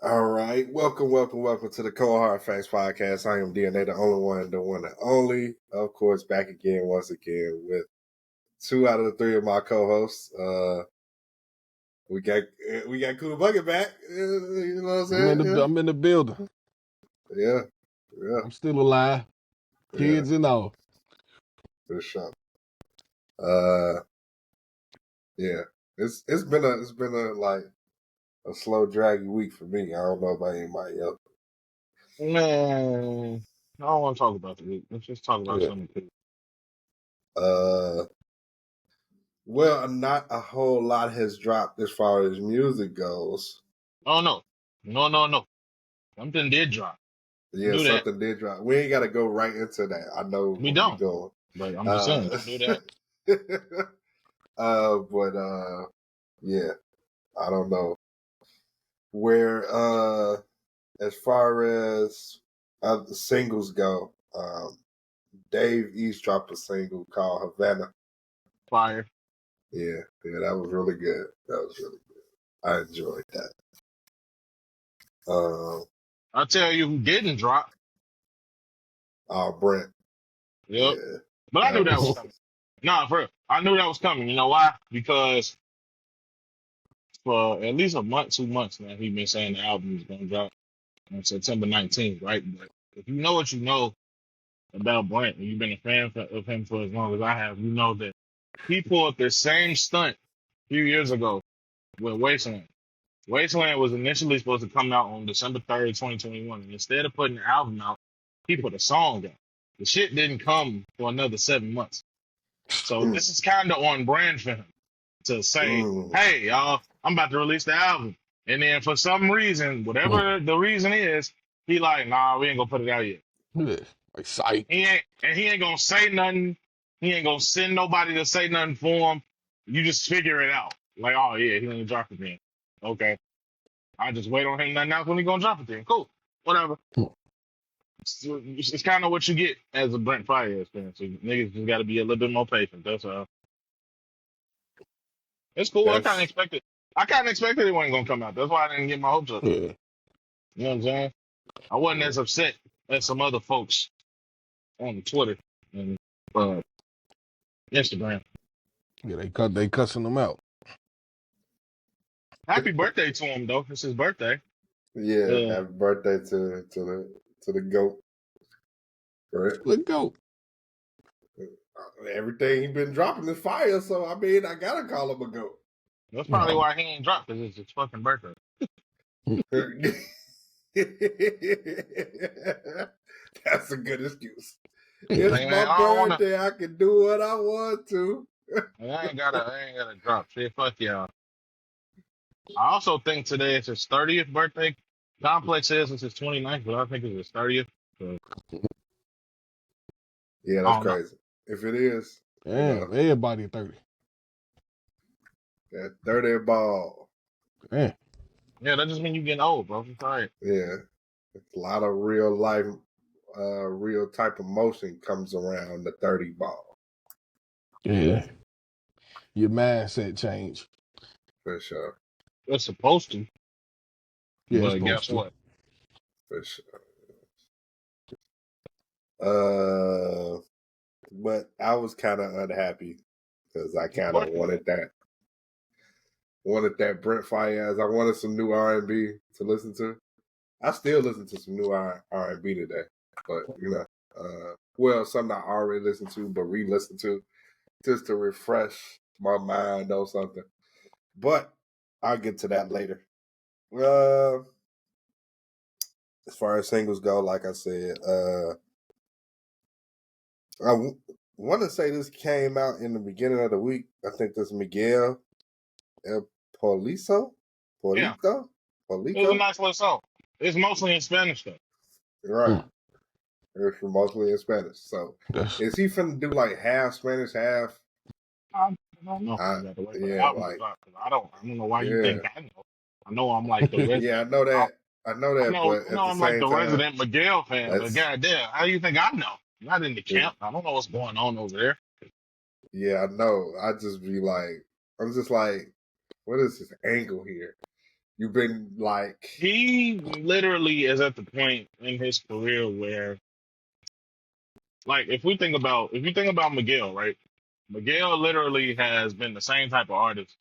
All right. Welcome to the Cold Hard Facts Podcast. I am DNA, the one and only. Of course, back again, once again, with two out of the three of my co-hosts. We got Cool Bucket back. You know what I'm saying? I'm in the building. Yeah. I'm still alive. Kids and all. For sure. Yeah. It's been a slow, draggy week for me. I don't know about anybody else. Man, I don't want to talk about the week. Let's just talk about Yeah. something. Well, not a whole lot has dropped as far as music goes. Oh no. Something did drop. Yeah, Do that. something did drop. We ain't got to go right into that. I know We where don't. you're going. But I'm just saying, don't do that. Yeah, I don't know where. As far as the singles go, Dave East dropped a single called Havana. Fire. Yeah, that was really good. I enjoyed that. I'll tell you who didn't drop. Brent. Yep. Yeah, But I knew that was coming. Nah, for real. I knew that was coming. You know why? Because for at least a month, 2 months now, he's been saying the album is gonna drop on September 19th, right? But if you know what you know about Brent, and you've been a fan of him for as long as I have, you know that he pulled the same stunt a few years ago with Wasteland. Wasteland was initially supposed to come out on December 3rd, 2021. And instead of putting the album out, he put a song out. The shit didn't come for another 7 months. So this is kind of on brand for him to say, hey, y'all, I'm about to release the album. And then for some reason, whatever the reason is, he like, nah, we ain't gonna put it out yet. Yeah. Like sight. He ain't gonna say nothing. He ain't gonna send nobody to say nothing for him. You just figure it out. Like, oh yeah, he ain't drop it then. Okay. I just wait on him to announce when he gonna drop it then. Cool. Whatever. It's kind of what you get as a Brent Fires fan. So niggas just gotta be a little bit more patient. That's all. It's cool. I kinda expected it wasn't gonna come out. That's why I didn't get my hopes up. Yeah. You know what I'm saying? I wasn't as upset as some other folks on Twitter and Instagram. Yeah, they cussing them out. Happy birthday to him though. It's his birthday. Yeah, happy birthday to the GOAT. Right? Let go. Everything he been dropping is fire, so I mean I gotta call him a GOAT. That's probably why he ain't dropped, because it's his fucking birthday. That's a good excuse. It's my birthday. I can do what I want to. I ain't gotta drop shit. Fuck y'all. I also think today is his 30th birthday. Complex says it's his 29th, but I think it's his 30th. So. Yeah, that's crazy. If it is, damn, everybody 30. That 30 ball. Damn. Yeah, that just means you getting old, bro. It's all right. Yeah. It's a lot of real life, real type of motion comes around the 30 ball. Yeah. Your mindset change. For sure. It's supposed to. Yeah, but guess what? For sure. But I was kind of unhappy because I kind of wanted that Brent Fayez. I wanted some new R&B to listen to. I still listen to some new R&B today, but something I already listened to but re-listened to just to refresh my mind on something. But I'll get to that later. As far as singles go, like I said, I want to say this came out in the beginning of the week. I think this Miguel Polito. Yeah. It was a nice little song. It's mostly in Spanish though. Right. It's mostly in Spanish. So is he finna do like half Spanish, half? I don't know. I don't know why you think I know. I know I'm like the resident. Yeah, I know that. I know I'm like the resident Miguel fan, but goddamn, how do you think I know? I'm not in the camp. I don't know what's going on over there. Yeah, I know. I'm just like, what is this angle here? You've been like, He literally is at the point in his career where, like, if you think about Miguel, right? Miguel literally has been the same type of artist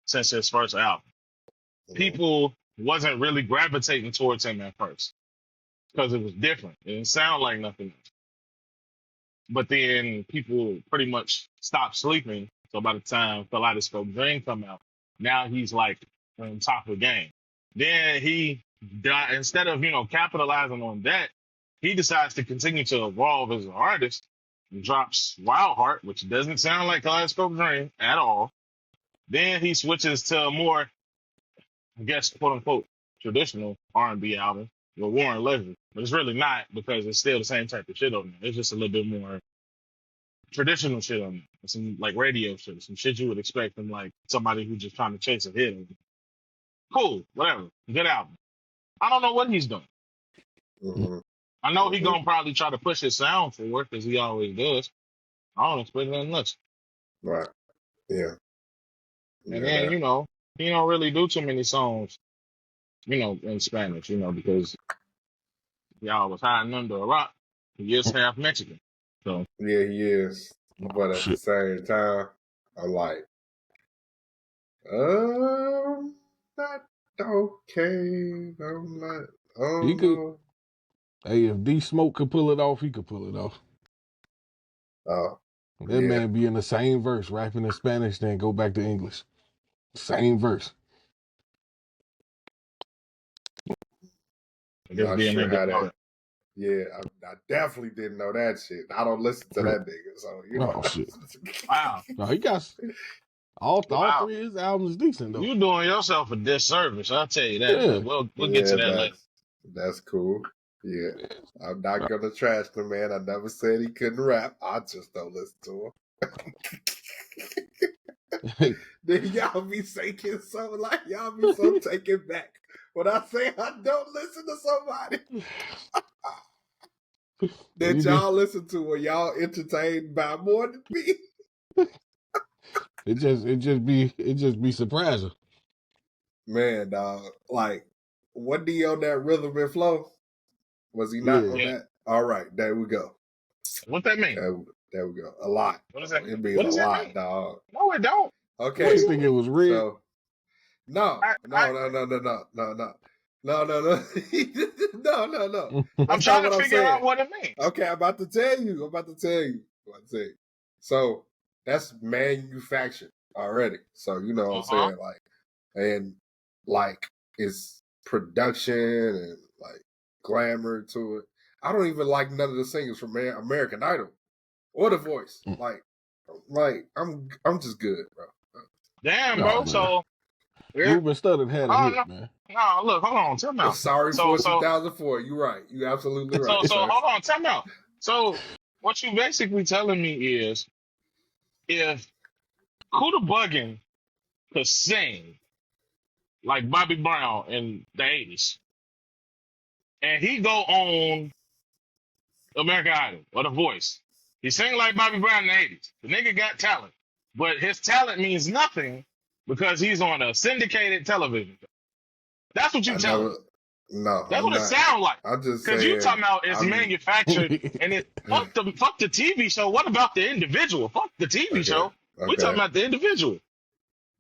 since his first album. mhm, People wasn't really gravitating towards him at first because it was different. It didn't sound like nothing else. But then people pretty much stopped sleeping. So by the time Kaleidoscope Dream come out, now he's like on top of the game. Then he died, instead of capitalizing on that, he decides to continue to evolve as an artist. He drops Wild Heart, which doesn't sound like Kaleidoscope Dream at all. Then he switches to a more, I guess, quote unquote, traditional R&B album with Warren Leslie. But it's really not because it's still the same type of shit on there. It's just a little bit more traditional shit on there. Some like radio shit, some shit you would expect from like somebody who's just trying to chase a hit. Cool, whatever. Good album. I don't know what he's doing. mhm, I know he mhm. gonna probably try to push his sound forward because he always does. I don't expect nothing less. Right. Yeah. And Yeah. then, he don't really do too many songs, in Spanish, because y'all was hiding under a rock. He is half Mexican. So Yeah, he is. But at the Shit. same time, I'm like, not okay. I'm not. I He don't could. know. Hey, if D Smoke could pull it off, he could pull it off. Oh, That yeah. man be in the same verse, rapping in Spanish, then go back to English. Same verse. I guess Not DNA sure how didn't know that. Yeah, I definitely didn't know that shit. I don't listen to that nigga, so Oh shit. that. Wow. No, he got all Wow. three of his albums decent though. You doing yourself a disservice, I'll tell you that. Yeah. But we'll get to Yeah, that later. that's cool. Yeah, I'm not gonna trash the man. I never said he couldn't rap. I just don't listen to him. Then y'all be saying so like y'all be so taken back when I say I don't listen to somebody that y'all listen to or y'all entertained by more than me. It just be surprising. Man, dog, like, what do you on that rhythm and flow? Was he not Yeah. on Yeah. that? All right, there we go. What that mean? There we go. A lot. What does that It means what a does that lot, mean? dog. No, it don't. Okay. What you think it was rigged? So no. I- No. I'm That's trying not to what I'm figure out saying. what it means. Okay, I'm about to tell you. So that's manufactured already. So you know what I'm saying? Like, and like it's production and like glamour to it. I don't even like none of the singers from American Idol or The Voice. Like I'm just good, bro. Damn, No, bro. man. So Ruben Studdard had a Oh, hit, man. no, look, hold on, tell me out. Sorry So for 2004. You're right. You're absolutely right. so hold on, tell me out. So what you basically telling me is if Kuda Buggin could sing like Bobby Brown in the 80s, and he go on American Idol or The Voice, he sing like Bobby Brown in the 80s. The nigga got talent, but his talent means nothing because he's on a syndicated television. That's what you telling me. No, That's I'm what it not. sound like. I'm just Because saying. you talking about it's manufactured and it fuck the TV show. What about the individual? Fuck the TV show. We talking about the individual.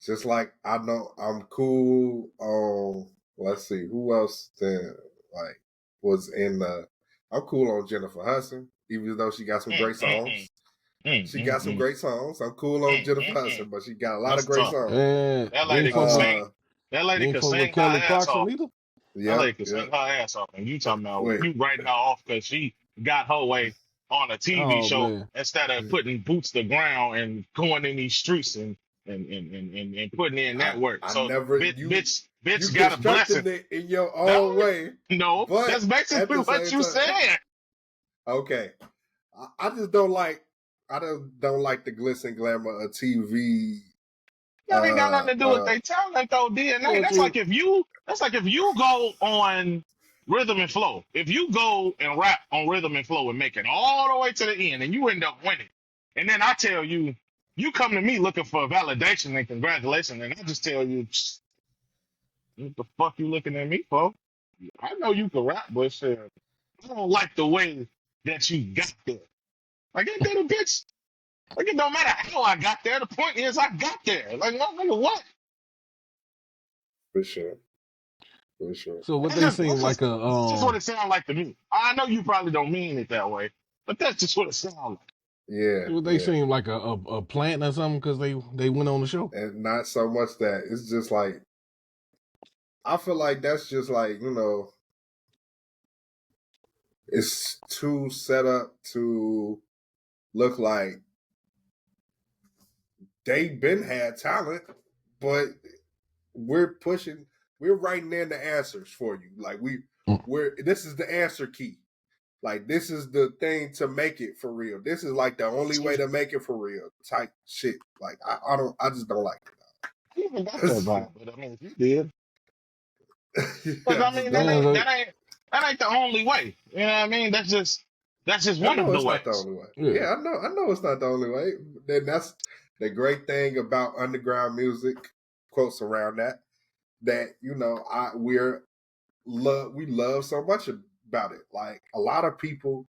Just like I know I'm cool on. Let's see who else then like was in the. I'm cool on Jennifer Hudson, even though she got some great songs. She got some great songs. I'm cool on Jennifer Hudson, but she got a lot of great songs. That lady can sing. That lady can sing her ass off. Yeah, That lady can sing her ass off. And you talking about you writing her off because she got her way on a TV show instead of putting boots to ground and going in these streets and putting in that work. So bitch got a blessing it in your own way. No, that's basically what you said. Okay, I just don't like. I don't like the glitz and glamour of TV. That ain't got nothing to do with their talent though, DNA. That's like if you go on Rhythm and Flow. If you go and rap on Rhythm and Flow and make it all the way to the end and you end up winning, and then I tell you, you come to me looking for validation and congratulations, and I just tell you, What the fuck you looking at me for? I know you can rap, but shit, I don't like the way that you got there. Like, ain't that a bitch? Like, it don't matter how I got there. The point is, I got there. Like, motherfucker, what? For sure. For sure. So what they seem like That's just what it sounds like to me. I know you probably don't mean it that way, but that's just what it sounds like. Yeah. what they seem like a plant or something because they went on the show. And not so much that. It's just like, I feel like that's just like, it's too set up to look like they been had talent, but we're writing in the answers for you. Like this is the answer key. Like this is the thing to make it for real. This is like the only way to make it for real type shit. Like I just don't like it. I even got that vibe, but I mean, if you did, because I mean, that ain't the only way. You know what I mean? That's just one of the it's ways. not the only way. Yeah, I know it's not the only way. Then that's the great thing about underground music. Quotes around that we love so much about it. Like a lot of people,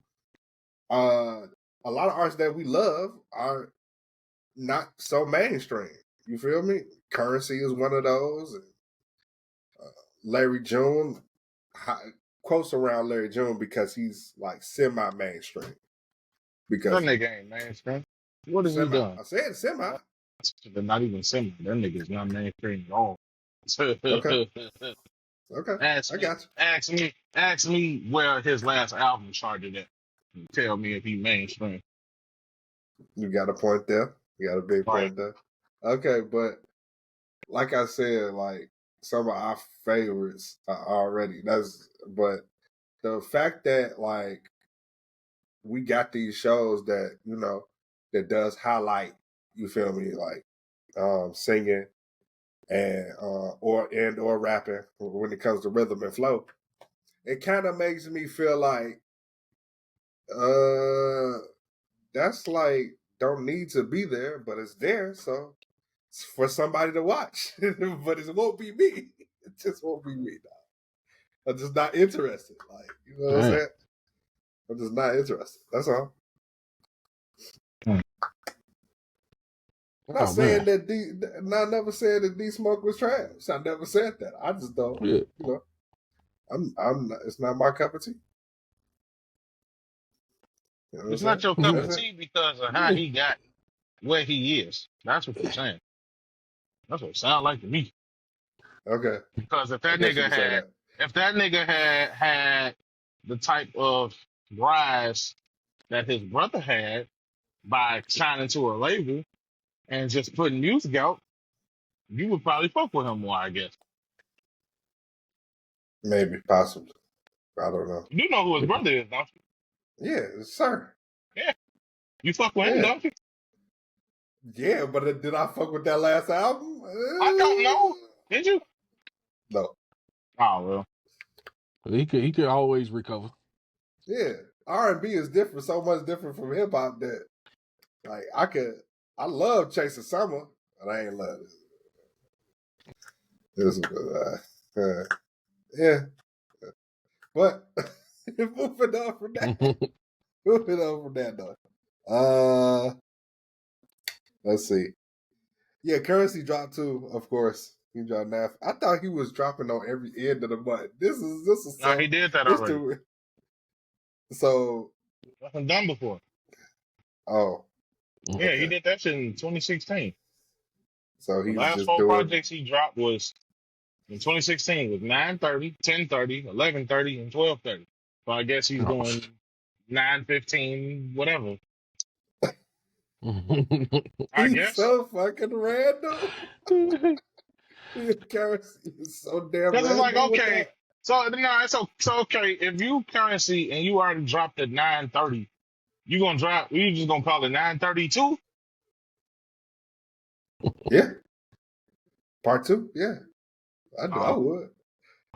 a lot of artists that we love are not so mainstream. You feel me? Currency is one of those. Larry June, quotes around Larry June because he's like semi-mainstream. Because that nigga ain't mainstream. What has he done? I said semi. Not even semi. That nigga's not mainstream at all. Okay. I got you. Ask me where his last album charted at. And tell me if he mainstream. You got a point there. You got a big point there. Okay, but like I said, like some of our favorites are already. But the fact that like we got these shows that that does highlight, you feel me, like singing and or rapping when it comes to rhythm and flow, it kind of makes me feel like that's like don't need to be there, but it's there, so it's for somebody to watch. But it won't be me. It just won't be me. I'm just not interested. Like, you know what I'm saying? I'm just not interested. That's all. I'm not saying that I never said that D Smoke was trash. I never said that. I just don't. I'm not, it's not my cup of tea. You know it's not your cup of tea because of how he got where he is. That's what you're saying. That's what it sounds like to me. Okay. Because if that nigga had the type of rise that his brother had by signing to a label and just putting music out, you would probably fuck with him more, I guess. Maybe, possibly. I don't know. You know who his brother is, don't you? Yeah, sir. Yeah. You fuck with him, don't you? Yeah, but did I fuck with that last album? I don't know. Did you? No. Oh, well. He could always recover. Yeah. R&B is different, so much different from hip hop that like I love Chasing Summer, but I ain't love it. Yeah. But moving on from that though. Let's see. Yeah, Currency dropped too, of course. He dropped now. I thought he was dropping on every end of the month. This is No, he did that already. So nothing done before. Oh. Yeah, he did that shit in 2016. So he's the last just 4 doing... projects he dropped was in 2016 was 9:30, 10:30, 11:30, and 12:30. So I guess he's doing 9:15, whatever. I guess. So fucking random. Currency is so damn random. Because it's like, okay, so okay, if you Currency and you already dropped at 9:30, you just gonna call it 9:32? Yeah. Part 2, yeah. I would.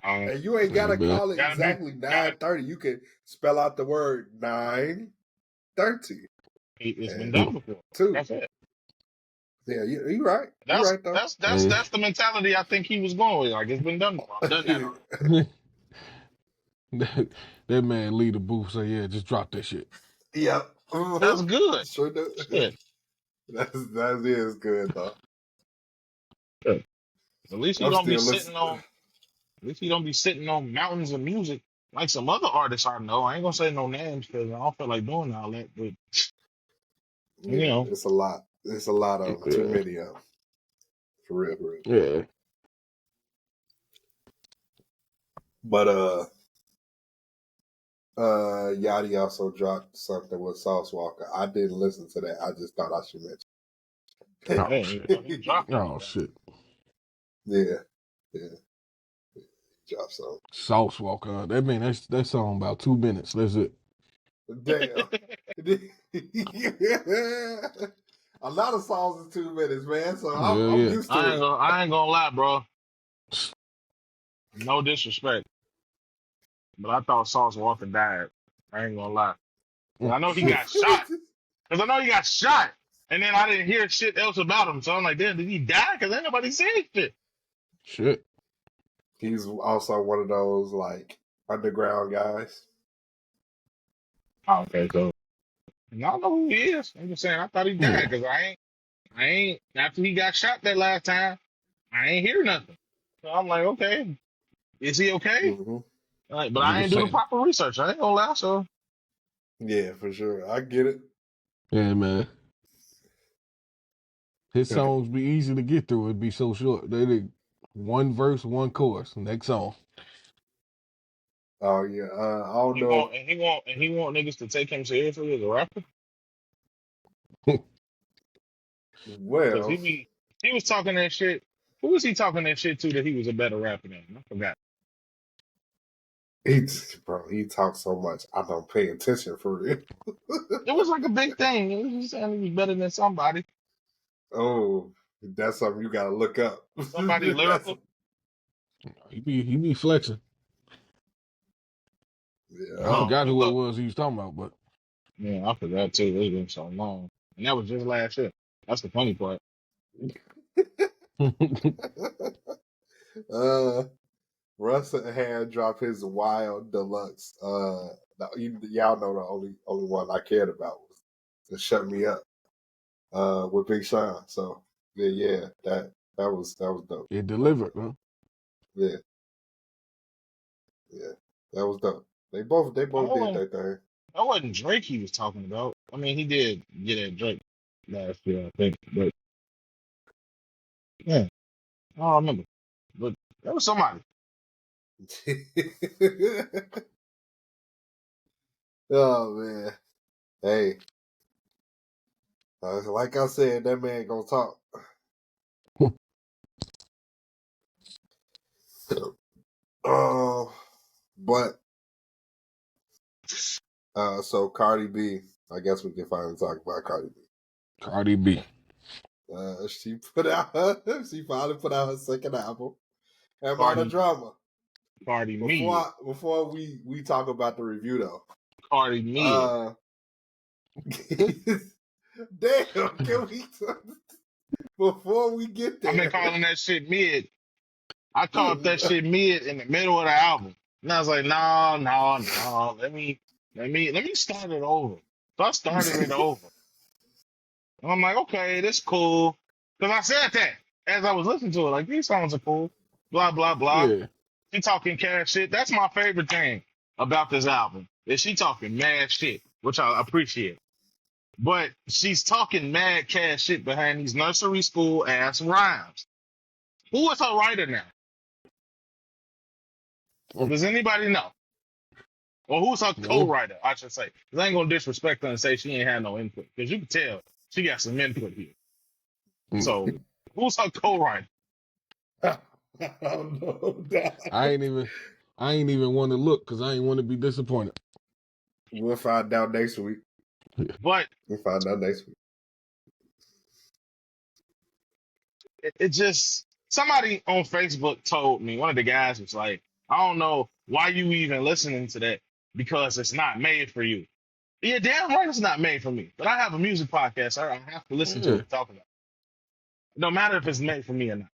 And you ain't gotta call it exactly 9:30. You can spell out the word 9:30. It's been done before. 2. That's it. Yeah, you right. You That's right though. that's that's Hey, that's the mentality I think he was going with. Like it's been done before. I've done that already. that man lead the booth. Say, yeah, just drop that shit. Yeah. That's good. Sure do. Shit. That is good though. At least he I'm don't be still sitting listening. on. At least he don't be sitting on mountains of music like some other artists I know. I ain't gonna say no names because I don't feel like doing all that. But you Yeah, know, it's a lot. It's a lot of them. Too Yeah, many of them. For real, for real. yeah. But Yachty also dropped something with Sauce Walker. I didn't listen to that. I just thought I should mention. Oh hey, you shit. know, he dropped Oh anything. shit. Yeah, yeah, dropped something. Sauce Walker. That man, that song about 2 minutes. That's it. Damn. A lot of songs in 2 minutes, man. So Hell I'm yeah. used to it. I ain't gonna lie, bro. No disrespect, but I thought Sauce Walker died. I ain't gonna lie. 'Cause I know he Shit. got shot. Because I know he got shot. And then I didn't hear shit else about him. So I'm like, damn, did he die? Because ain't nobody saying shit. Shit. He's also one of those like underground guys. Oh, okay, so I don't know who he is. I'm just saying I thought he died Yeah. because I ain't after he got shot that last time, I ain't hear nothing. So I'm like, okay, is he okay? Mm-hmm. Like, but I Nigga ain't do the saying. proper research. I ain't gonna lie, so Yeah, for sure. I get it. Yeah, man. His songs be easy to get through. It'd be so short. They one verse, one chorus. Next song. Oh yeah. I don't know. he want niggas to take him seriously as a rapper. Because Well, he was talking that shit. Who was he talking that shit to that he was a better rapper than? I forgot. he talks so much. I don't pay attention for real. It was like a big thing. It was just saying he was better than somebody. Oh, that's something you gotta look up. Somebody That's lyrical. He be flexing. yeah. I No, forgot but who it look, was he was talking about, but yeah, I forgot too. It's been so long, and that was just last year. That's the funny part. uh, Russ had dropped his Wild Deluxe. Y'all know the only one I cared about was to Shut Me Up. With Big Sean. So yeah, that was dope. it That was delivered, dope. huh? Yeah, yeah, that was dope. They both did their thing. That wasn't Drake he was talking about. I mean, he did get at Drake last year, I think, but yeah, I don't remember. But that was somebody. Oh man, hey, like I said, that man gonna talk. Uh, but so Cardi B, I guess we can finally talk about Cardi B. Cardi B. She finally put out her second album, Amount of Cardi, Drama. Cardi me, Before we talk about the review though, Cardi me. uh, damn, can we before we get I've been there? calling that shit mid. I called that shit mid in the middle of the album. And I was like, no, no, no. Let me start it over. So I started it over. And I'm like, okay, this cool. Because I said that as I was listening to it. Like, these songs are cool. Blah, blah, blah. Yeah. She talking cash shit. That's my favorite thing about this album. Is she talking mad shit, which I appreciate. But she's talking mad cash shit behind these nursery school ass rhymes. Who is her writer now? Does anybody know? Or who's her No. co-writer, I should say. 'Cause I ain't gonna disrespect her and say she ain't had no input. Because you can tell she got some input here. Mm. So who's her co-writer? I don't know that. I ain't even want to look because I ain't want to be disappointed. We'll find out next week. But We'll find out next week. it just somebody on Facebook told me, one of the guys was like, I don't know why you even listening to that because it's not made for you. Yeah, damn right it's not made for me. But I have a music podcast, so I have to listen to Yeah. what they're talking about. It don't matter if it's made for me or not.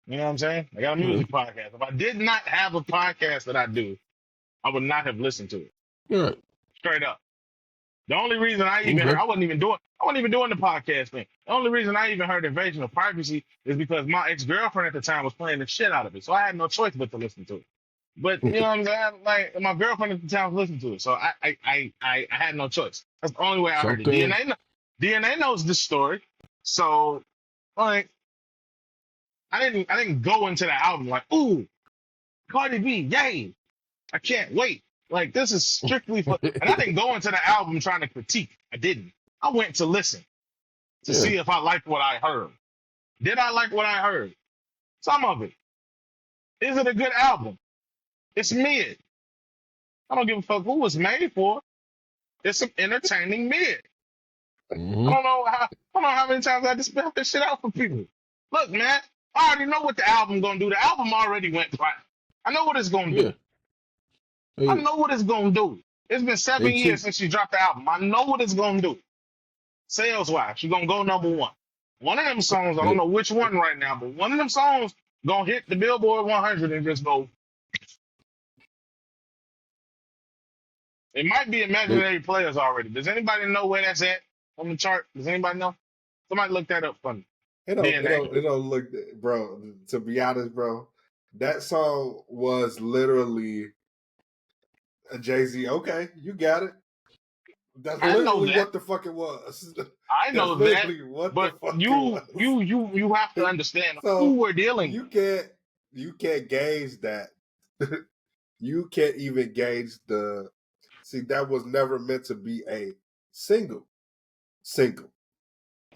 You know what I'm saying? I got a music podcast. If I did not have a podcast that I do, I would not have listened to it. Yeah. Straight up. The only reason Okay. I wasn't even doing the podcast thing. The only reason I even heard Invasion of Privacy is because my ex-girlfriend at the time was playing the shit out of it. So I had no choice but to listen to it. But you know what I'm saying? Like my girlfriend at the time was listening to it. So I had no choice. That's the only way I heard it. Something. DNA knows this story. So like I didn't go into the album like, ooh, Cardi B, yay. I can't wait. Like this is strictly for, and I didn't go into the album trying to critique. I didn't. I went to listen to Yeah. see if I liked what I heard. Did I like what I heard? Some of it. Is it a good album? It's mid. I don't give a fuck who it's made for. It's some entertaining mid. Mhm. I don't know how many times I just spelled this shit out for people. Look, man, I already know what the album gonna do. The album already went platinum. I know what it's gonna do. Yeah. Hey, I know what it's gonna do. It's been 7 hey, years chick. since she dropped the album. I know what it's gonna do. Sales wise, she gonna go number one. One of them songs, I don't Hey, know which one right now, but one of them songs gonna hit the Billboard 100 and just go. It might be hey, imaginary players already. Does anybody know where that's at on the chart? Does anybody know? Somebody look that up for me. It don't look, bro. To be honest, bro, that song was literally a Jay-Z. Okay, you got it. That's I know literally that. what the fuck it was. I That's know that. literally what the But fuck it you was. you have to understand who So we're dealing with. you can't gauge that. You can't even gauge the. See, that was never meant to be a single.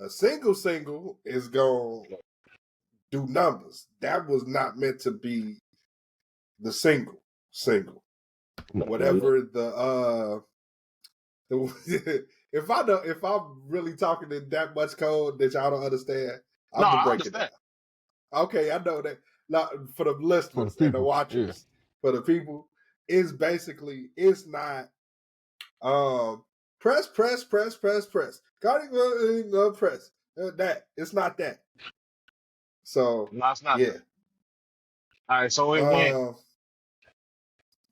A single is gonna do numbers. That was not meant to be the single. Whatever the if I'm really talking in that much code that y'all don't understand, I'm No, gonna I break it down. understand. Okay, I know that. Not for the for the listeners and the people. Yeah. watchers, for the people, it's not press. Cardi press. That it's not that. So No, it's not yeah. that. All right, so it went.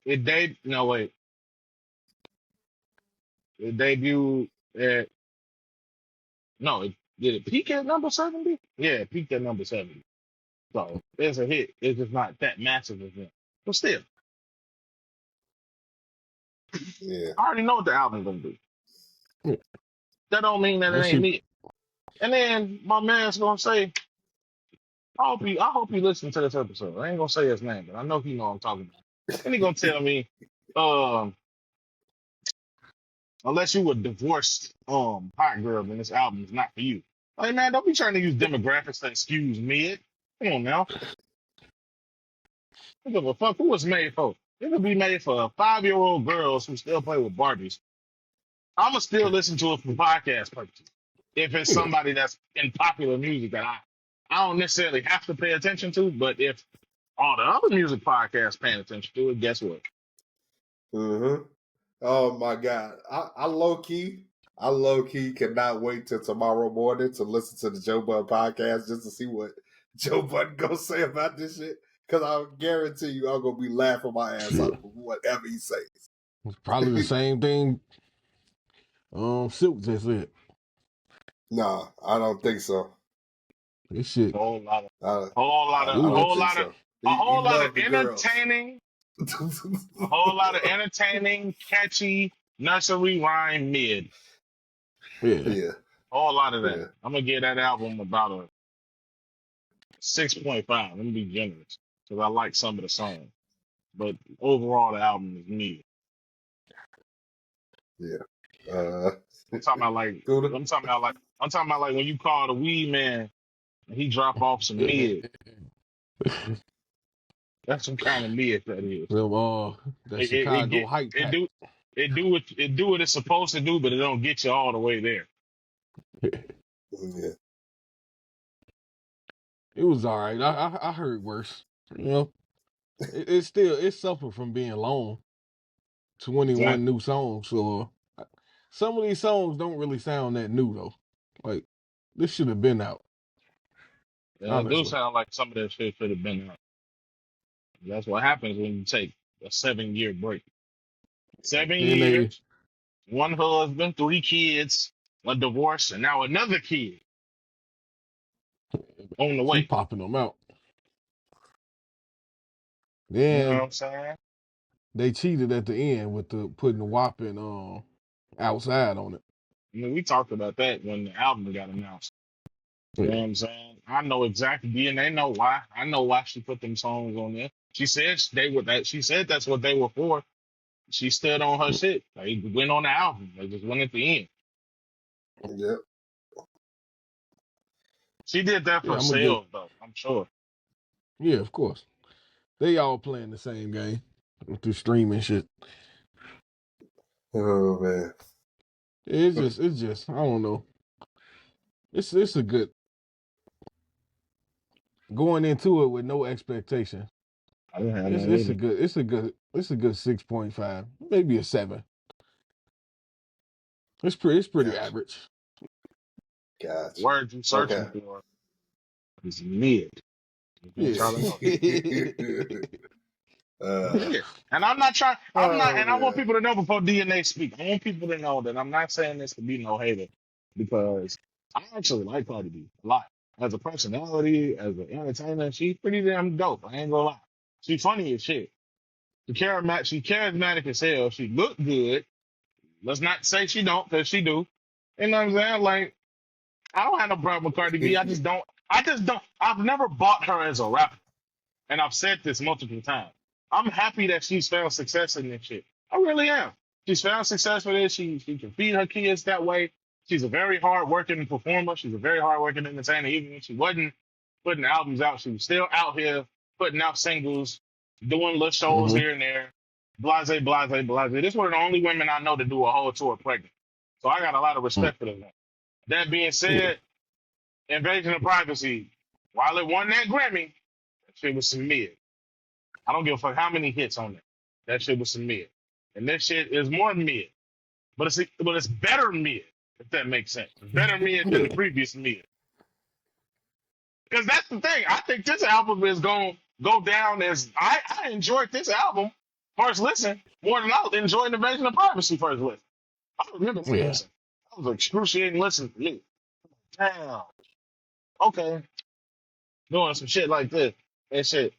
It did. No, wait. It debuted at. No, did it peak at number 70? Yeah, it peaked at number 70. So it's a hit. It's just not that massive of it. But still, Yeah. I already know what the album's gonna do. Yeah. That don't mean that it That ain't shit. me. And then my man's gonna say, I hope he listens to this episode. I ain't gonna say his name, but I know he know what I'm talking about. And he gonna tell me, unless you a divorced hot girl, then this album is not for you. Like man, don't be trying to use demographics to excuse mid. Come on now. Think of a fuck who it's made for. It could be made for 5-year-old girls who still play with Barbies. I'ma still listen to it for podcast purposes. If it's Yeah. somebody that's in popular music that I don't necessarily have to pay attention to, but if all the other music podcasts paying attention to it, guess what? Mm-hmm. Oh my god, I low key cannot wait till tomorrow morning to listen to the Joe Budden podcast just to see what Joe Budden gonna say about this shit. Because I guarantee you, I'm gonna be laughing my ass off with whatever he says. It's probably the same thing. Silk just said. Nah, I don't think so. This shit. A whole lot of, I a don't whole think lot of, so. a whole lot loved of the girls. entertaining, a whole lot of entertaining, catchy nursery rhyme mid. Yeah. Yeah. A whole lot of that. Yeah. I'm gonna give that album about a 6.5. Let me be generous because I like some of the songs, but overall the album is mid. Yeah. I'm talking about like Scooter? I'm talking about like when you call the weed man and he drop off some mid. That's some kind of mid that is. Well, that Chicago hype pack. It do what it's supposed to do, but it don't get you all the way there. Yeah. It was all right. I heard worse. You know, it suffered from being long. 21 Exactly. new songs. So some of these songs don't really sound that new though. Like this should have been out. Yeah, it do honestly. sound like some of that shit should have been out. That's what happens when you take a 7-year break. 7 Then they years, one husband, 3 kids, a divorce, and now another kid on the she way. popping them out. You know what Then I'm saying? they cheated at the end with the putting the whopping outside on it. I mean, we talked about that when the album got announced. You know Yeah. what I'm saying? I know exactly, and they know why. I know why she put them songs on there. She said they were that. She said that's what they were for. She stood on her shit. They went on the album. They just went at the end. Yep. She did that Yeah, for I'm gonna give sales, though. I'm sure. yeah, of course. They all playing the same game with the streaming shit. Oh man. It's just I don't know. It's a good going into it with no expectation. I didn't have It's none it's a either. good it's a good it's a good 6.5, maybe a 7. It's pretty Gotcha. average. The Gotcha. word you Okay. searching for is mid. You can Yeah. try to know. uh, Yeah. And I'm not trying, oh and I want man. people to know before DNA speak. I want people to know that I'm not saying this to be no hater because I actually like Cardi B a lot. As a personality, as an entertainer, she's pretty damn dope. I ain't gonna lie. She's funny as shit. She charismatic as hell. She look good. Let's not say she don't, because she do. You know what I'm saying? Like, I don't have no problem with Cardi B. I just don't. I've never bought her as a rapper. And I've said this multiple times. I'm happy that she's found success in this shit. I really am. She's found success with it. She can feed her kids that way. She's a very hard working performer. She's a very hard working entertainer. Even when she wasn't putting albums out, she was still out here putting out singles, doing little shows hmm here and there. Blase, blase, blase. This is one of the only women I know to do a whole tour pregnant. So I got a lot of respect for this one. That being Yeah. said, Invasion of Privacy, while it won that Grammy, that shit was some mid. I don't give a fuck how many hits on it. That shit was some mid. And this shit is more mid. But it's better mid, if that makes sense. It's better mid than the Yeah. previous mid. Because that's the thing. I think this album is going to go down as I enjoyed this album first listen more than I enjoyed Invasion of Privacy first listen. I remember that Yeah. listen. That was an excruciating listen for me. Damn. Okay. Doing some shit like this and shit.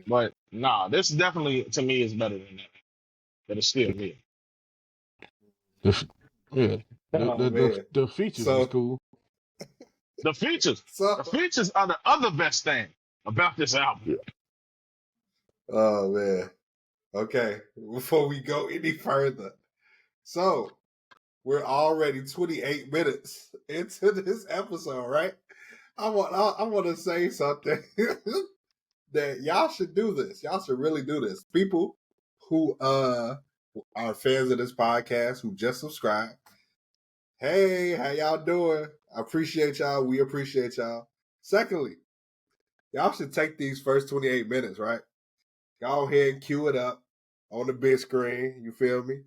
But nah, this definitely to me is better than that. But it's still mid. The, f- yeah. The, Oh the the man. the features was So cool. The features. so The features are the other best thing about this album. Yeah. oh man. Okay. Before we go any further. So we're already 28 minutes into this episode, right? I want to say something that y'all should do this. Y'all should really do this. People who are fans of this podcast who just subscribed. Hey, how y'all doing? I appreciate y'all. We appreciate y'all. Secondly, y'all should take these first 28 minutes, right? Go ahead and cue it up on the big screen. You feel me?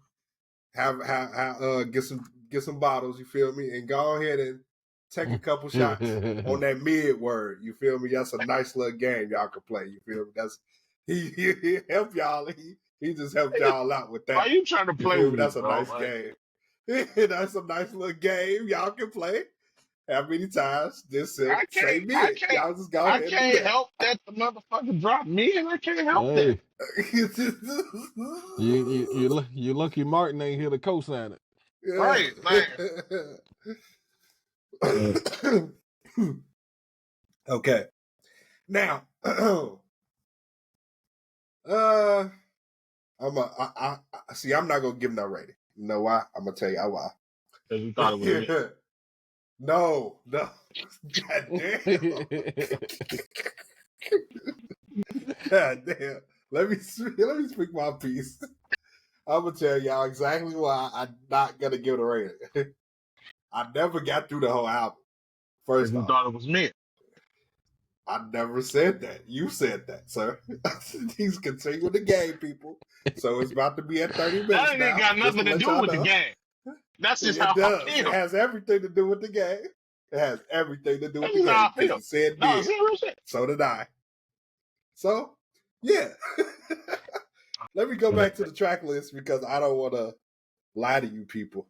Get some bottles. You feel me? And go ahead and take a couple shots on that mid word. You feel me? That's a nice little game y'all can play. You feel me? That's he help y'all. He just helped y'all out with Why that. you trying to You play feel with me? me, That's a bro? nice Like, game. That's a nice little game y'all can play. How many times? Just say mid. Y'all just go I ahead and do can't that. help that the motherfucker dropped me, and I can't help that. Hey, you lucky Martin ain't here to co-sign it. Right? Like, Okay. Now, I'm see. I'm not gonna give no rating. You know why? I'm gonna tell you why. because you thought it was me. No. God damn. God damn. Let me speak my piece. I'm gonna tell y'all exactly why I'm not gonna give it a rating. I never got through the whole album. Because First you off, thought it was me. I never said that. You said that, sir. He's continuing the game, people. So it's about to be at 30 minutes That ain't now. got Just to nothing to let do y'all with the know. game. That's just It how I does. It feel. has everything to do with the game. It has everything to do with That's the just how game I because feel. he said No, bid. it's real shit. So did I. So, yeah. Let me go back to the track list because I don't want to lie to you people.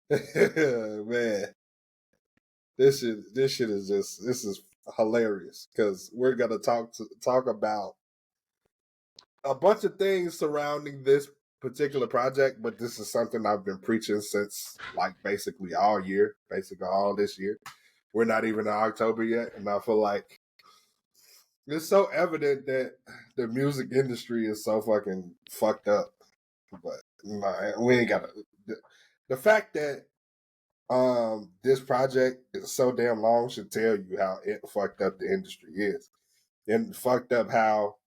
Man, this shit is this is hilarious because we're gonna talk about a bunch of things surrounding this particular project, but this is something I've been preaching since like basically all year, basically all this year. We're not even in October yet, and I feel like it's so evident that the music industry is so fucking fucked up. But nah, we ain't got the fact that this project is so damn long should tell you how it fucked up the industry is. And fucked up how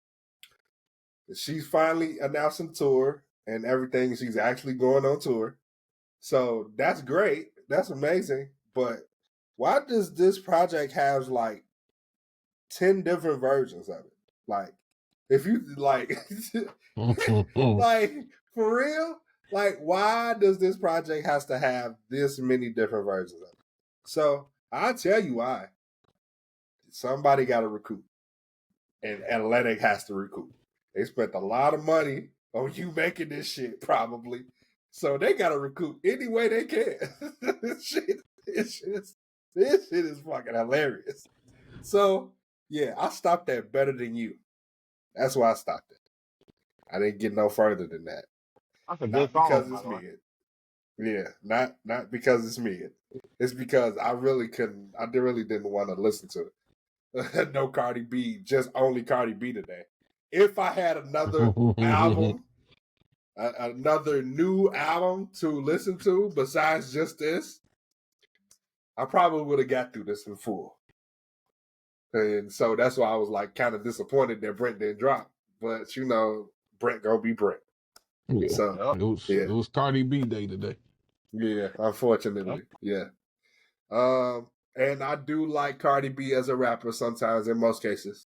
she's finally announcing tour and everything. She's actually going on tour. So that's great. That's amazing. But why does this project have like 10 different versions of it? Like, if you like, like for real, like, why does this project has to have this many different versions of it? So I'll tell you why. Somebody got to recoup, and Atlantic has to recoup. They spent a lot of money on you making this shit, probably. So they got to recoup any way they can. this shit is fucking hilarious. So yeah, I stopped at better than you. That's why I stopped it. I didn't get no further than that. That's a good Not song, because by it's the way. mid. Yeah, not because it's mid. It's because I really couldn't. I really didn't want to listen to it. No Cardi B, just only Cardi B today. If I had another album, another new album to listen to besides just this, I probably would have got through this in full. And so that's why I was like kind of disappointed that Brent didn't drop. But you know, Brent gonna be Brent. Yeah, So Yep. yeah, it was Cardi B day today. yeah. Yep. Unfortunately, yeah. And I do like Cardi B as a rapper sometimes. In most cases,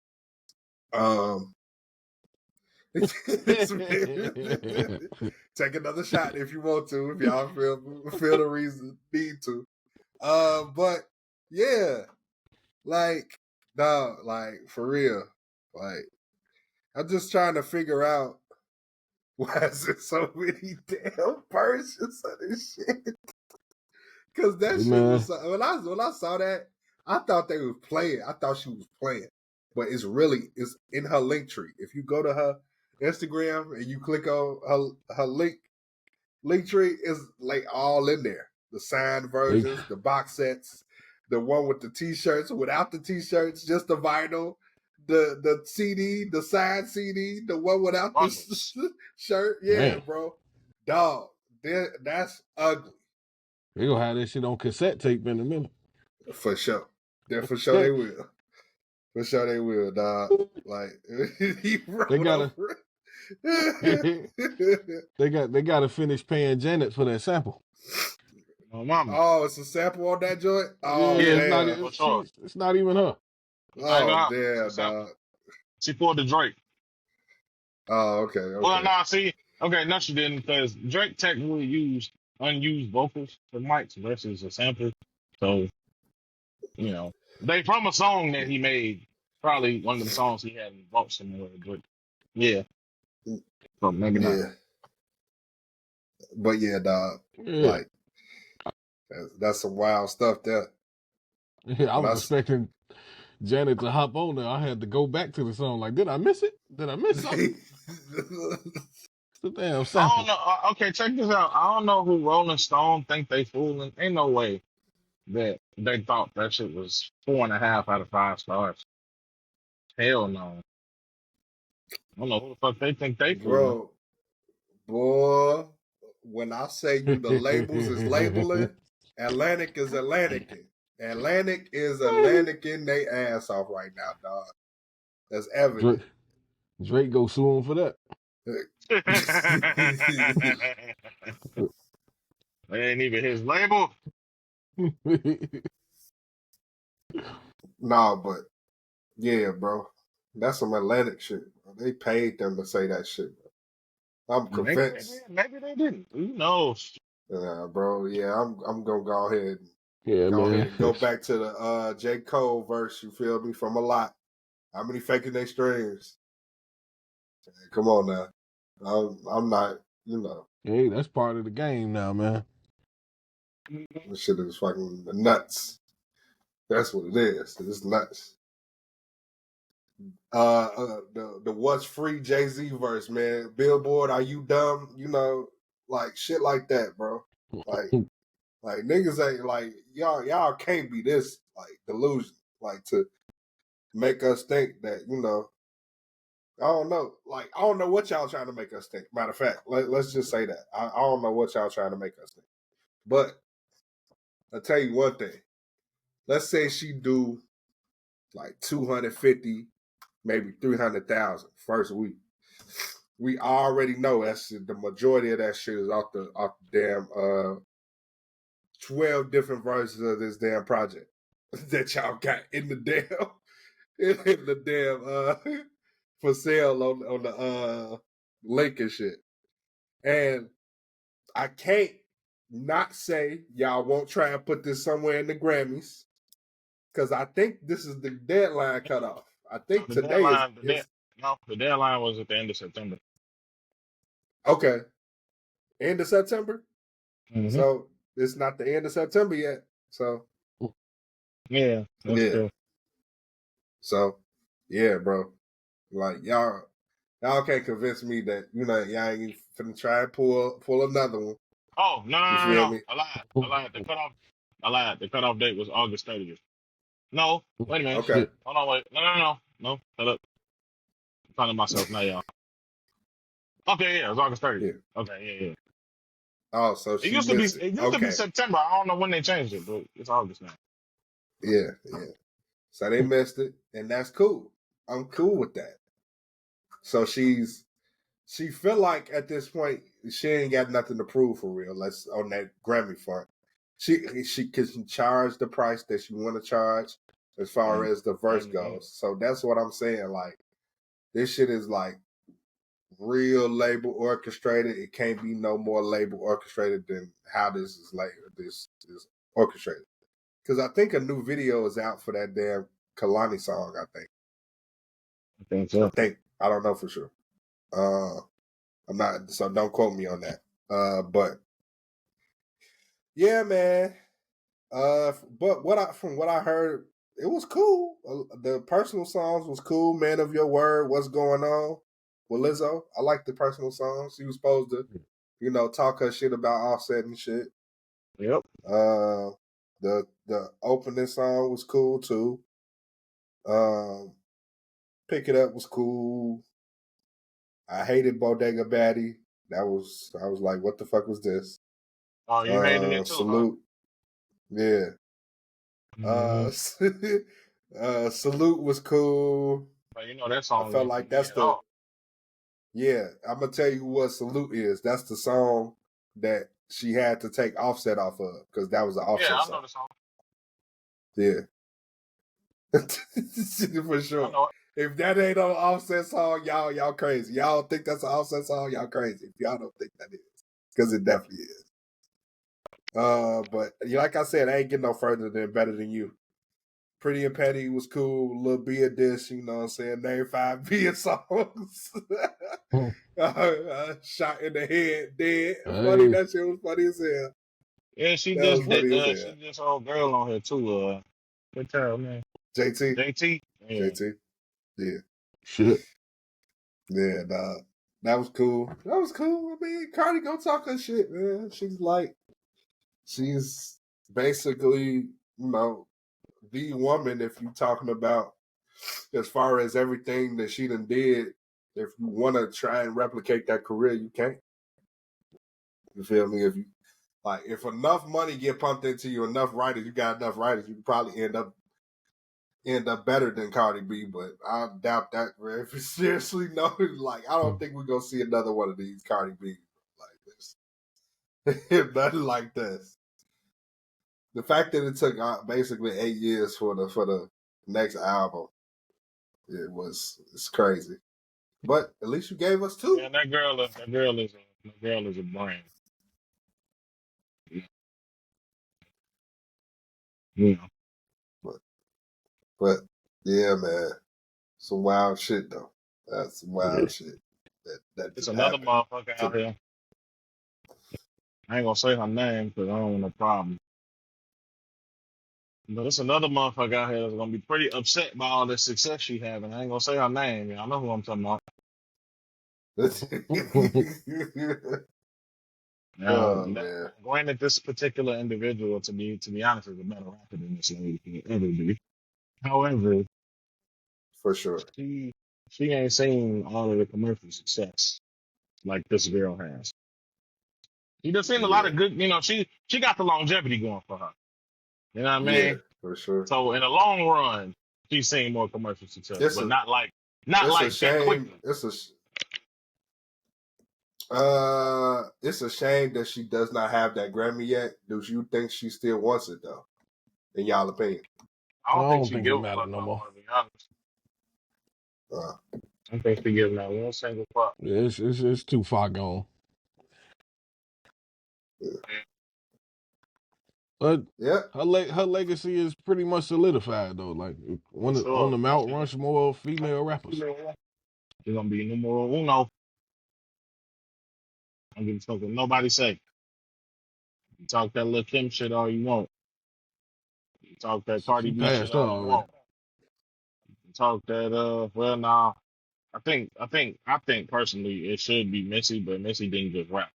take another shot if you want to. If y'all feel the reason need to. But yeah, like dog, like for real, like I'm just trying to figure out why is there so many damn versions of this shit? Because that Hey, shit man, was when I saw that, I thought they was playing. I thought she was playing, but it's in her link tree. If you go to her Instagram and you click on her link tree, is like all in there. The signed they versions, the box sets, the one with the t-shirts, without the t-shirts, just the vinyl, the CD, the signed CD, the one without the Bundles. shirt. Yeah, man, bro, dog, that's ugly. they gonna have that shit on cassette tape in a minute. For sure. Yeah, for sure they will. For sure they will, dog. Like he They rolled gotta over they gotta finish paying Janet for that sample. My mama. Oh, it's a sample on that joint? Oh Yeah, Yeah, damn. for sure. it's not even her. Not even Oh her. It's a damn, sample. dog. She pulled the Drake. Oh, okay, Well, okay. no, see, okay, no, she didn't, because Drake technically used unused vocals for mics versus a sample. So, you know, they from a song that he made, probably one of them songs he had in the vault somewhere. But yeah, so maybe not. Yeah. But yeah, dog. Yeah. Like that's some wild stuff there. Yeah, I When was expecting Janet to hop on there. I had to go back to the song. Like, did I miss it? Did I miss something? It's the damn I don't sample. know. Okay, check this out. I don't know who Rolling Stone think they fooling. Ain't no way that they thought that shit was 4.5 out of 5 stars. Hell no. I don't know who the fuck they think they fooling. bro, boy, when I say you the labels is labeling, Atlantic is Atlanticing. Atlantic is Atlanticing they ass off right now, dog. That's evident. Drake, Drake go sue him for that. They ain't even his label. Nah, but yeah, bro. That's some Atlantic shit. Bro. They paid them to say that shit, bro. I'm Maybe they convinced. did. Maybe they didn't. Who knows? Bro. Yeah, I'm gonna go ahead. Yeah, Go ahead man. and go back to the J. Cole verse, you feel me, from a lot. How many faking they streams? Come on now. I'm not, Hey, that's part of the game now, man. this shit is fucking nuts. That's what it is. It's nuts. The What's Free Jay-Z verse, man. Billboard, are you dumb? Like shit like that, bro. Like niggas ain't like y'all can't be this like delusion, like to make us think that, I don't know. Like, I don't know what y'all trying to make us think. Matter of fact, let's just say that. I don't know what y'all trying to make us think. But I'll tell you one thing. Let's say she do like 250, maybe 300,000 first week. We already know that's the majority of that shit is off the damn 12 different versions of this damn project that y'all got in the damn for sale on the link and shit. And I can't not say y'all won't try and put this somewhere in the Grammys because I think this is the deadline cutoff. I think The today deadline, is the deadline was at the end of September. okay. End of September. Mm-hmm. So it's not the end of September yet. So Yeah, that's yeah. true. So yeah, bro. Like y'all can't convince me that y'all ain't finna try and pull another one. Oh, no, no, You no, feel no. me? I lied. I lied. The cutoff date was August 30th. No, wait a minute. Okay. Shit. Hold on, wait. No. Hold up. I'm finding myself now, y'all. Okay, yeah, it was August 30th. Yeah. Okay, yeah. Oh, so It she used to be missed it. it used to be Okay. September. I don't know when they changed it, but it's August now. Yeah. So they missed it, and that's cool. I'm cool with that. So she feel like at this point she ain't got nothing to prove for real. Let's on that Grammy front. She can charge the price that she want to charge as far And, as the verse and goes. So that's what I'm saying. Like this shit is like real label orchestrated. It can't be no more label orchestrated than how this is orchestrated. Because I think a new video is out for that damn Kalani song. I think so. I don't know for sure. I'm not, so don't quote me on that. But yeah, man. But from what I heard, it was cool. The personal songs was cool. Man of Your Word, What's Going On with Lizzo. I like the personal songs. She was supposed to, talk her shit about Offset and shit. Yep. The opening song was cool too. Pick It Up was cool. I hated Bodega Baddie. I was like, what the fuck was this? Oh, you hated it too, huh? Salute. Yeah. Mm-hmm. Salute was cool. But you know that I song felt ain't for like me that's at all. I'm gonna tell you what Salute is. That's the song that she had to take Offset off of because that was an Yeah, Offset I know song. the song. Yeah, for I sure. know it. If that ain't an Offset song, y'all crazy. Y'all don't think that's an Offset song? Y'all crazy. If y'all don't think that is, because it definitely is. But like I said, I ain't getting no further than Better Than You. Pretty and Petty was cool. Lil Bia dish, you know what I'm saying? Name 5 Bia songs. Shot in the head, dead. Funny, Hey, that shit was funny as hell. Yeah, That was funny as hell. she just old girl on here too. Good time, man. JT? JT. Yeah. JT? Yeah. shit. Yeah, dog. That was cool. That was cool. I mean, Cardi go talk her shit, man. She's basically, the woman if you talking about as far as everything that she done did. If you want to try and replicate that career, you can't. You feel me? If enough money get pumped into you, enough writers, you got enough writers, you can probably end up better than Cardi B. But I doubt that. Man. If you seriously know, I don't think we're gonna see another one of these Cardi B like this. Nothing like this. The fact that it took basically 8 years for the next album, it's crazy. But at least you gave us two. Yeah, that girl is a brand. You know, But yeah, man, some wild shit though. That's some Yeah. wild shit that it's just another happened. motherfucker out here. I ain't gonna say her name because I don't want no problem. But it's another motherfucker out here that's gonna be pretty upset by all this success she having. I ain't gonna say her name. Y'all know who I'm talking about. Now, Oh man. granted, this particular individual, to be honest, is a better rapper than this lady could ever be. However, For sure. she she ain't seen all of the commercial success like this girl has. She just seen a lot Yeah. of good. She got the longevity going for her. You know what I Yeah, mean? for sure. So in the long run, she's seen more commercial success, It's but a not it's a like that shame. quickly. It's a shame that she does not have that Grammy yet. Do you think she still wants it though? In y'all opinion? I I don't think don't she think it give a matter fuck no no more. more. To be honest, Uh, I don't think she gives not one single fuck. Yeah, it's too far gone. But yeah. her legacy is pretty much solidified though. Like For on sure. the Mount Rushmore of female rappers. She's gonna be numero uno. I don't give a fuck what nobody say. You talk that little Kim shit all you want. You talk that Cardi She B shit passed her all you already. want. You talk that well nah. I think personally it should be Missy, but Missy didn't just rap.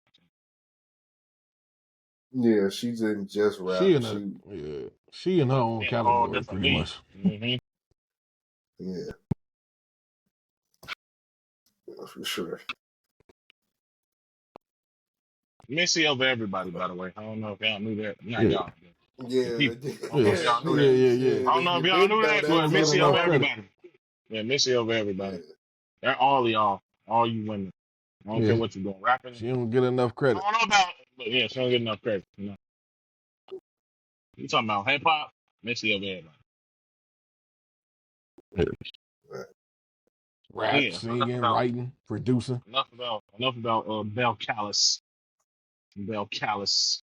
Yeah, she didn't just rap. She in her own She in a whole category different pretty league. much. Yeah, for sure. Missy over everybody, by the way. I don't know if y'all knew that. Not Yeah, y'all. The Yeah, people. I don't know if yeah, y'all knew yeah, that. yeah. I don't know if You y'all didn't knew know that, She that but don't get till Missy enough over now. credit. everybody. Yeah, Missy over everybody. Yeah, They're all of y'all. All you women. I don't care Yeah, what you're doing. Rapping. she don't get enough I credit. don't know about but yeah, she don't get enough credit. You talking about hip hop? Missy over everybody. Yeah. right. Rap, Yeah. singing, writing, producing. Enough about Bell Callis. Bell Callis.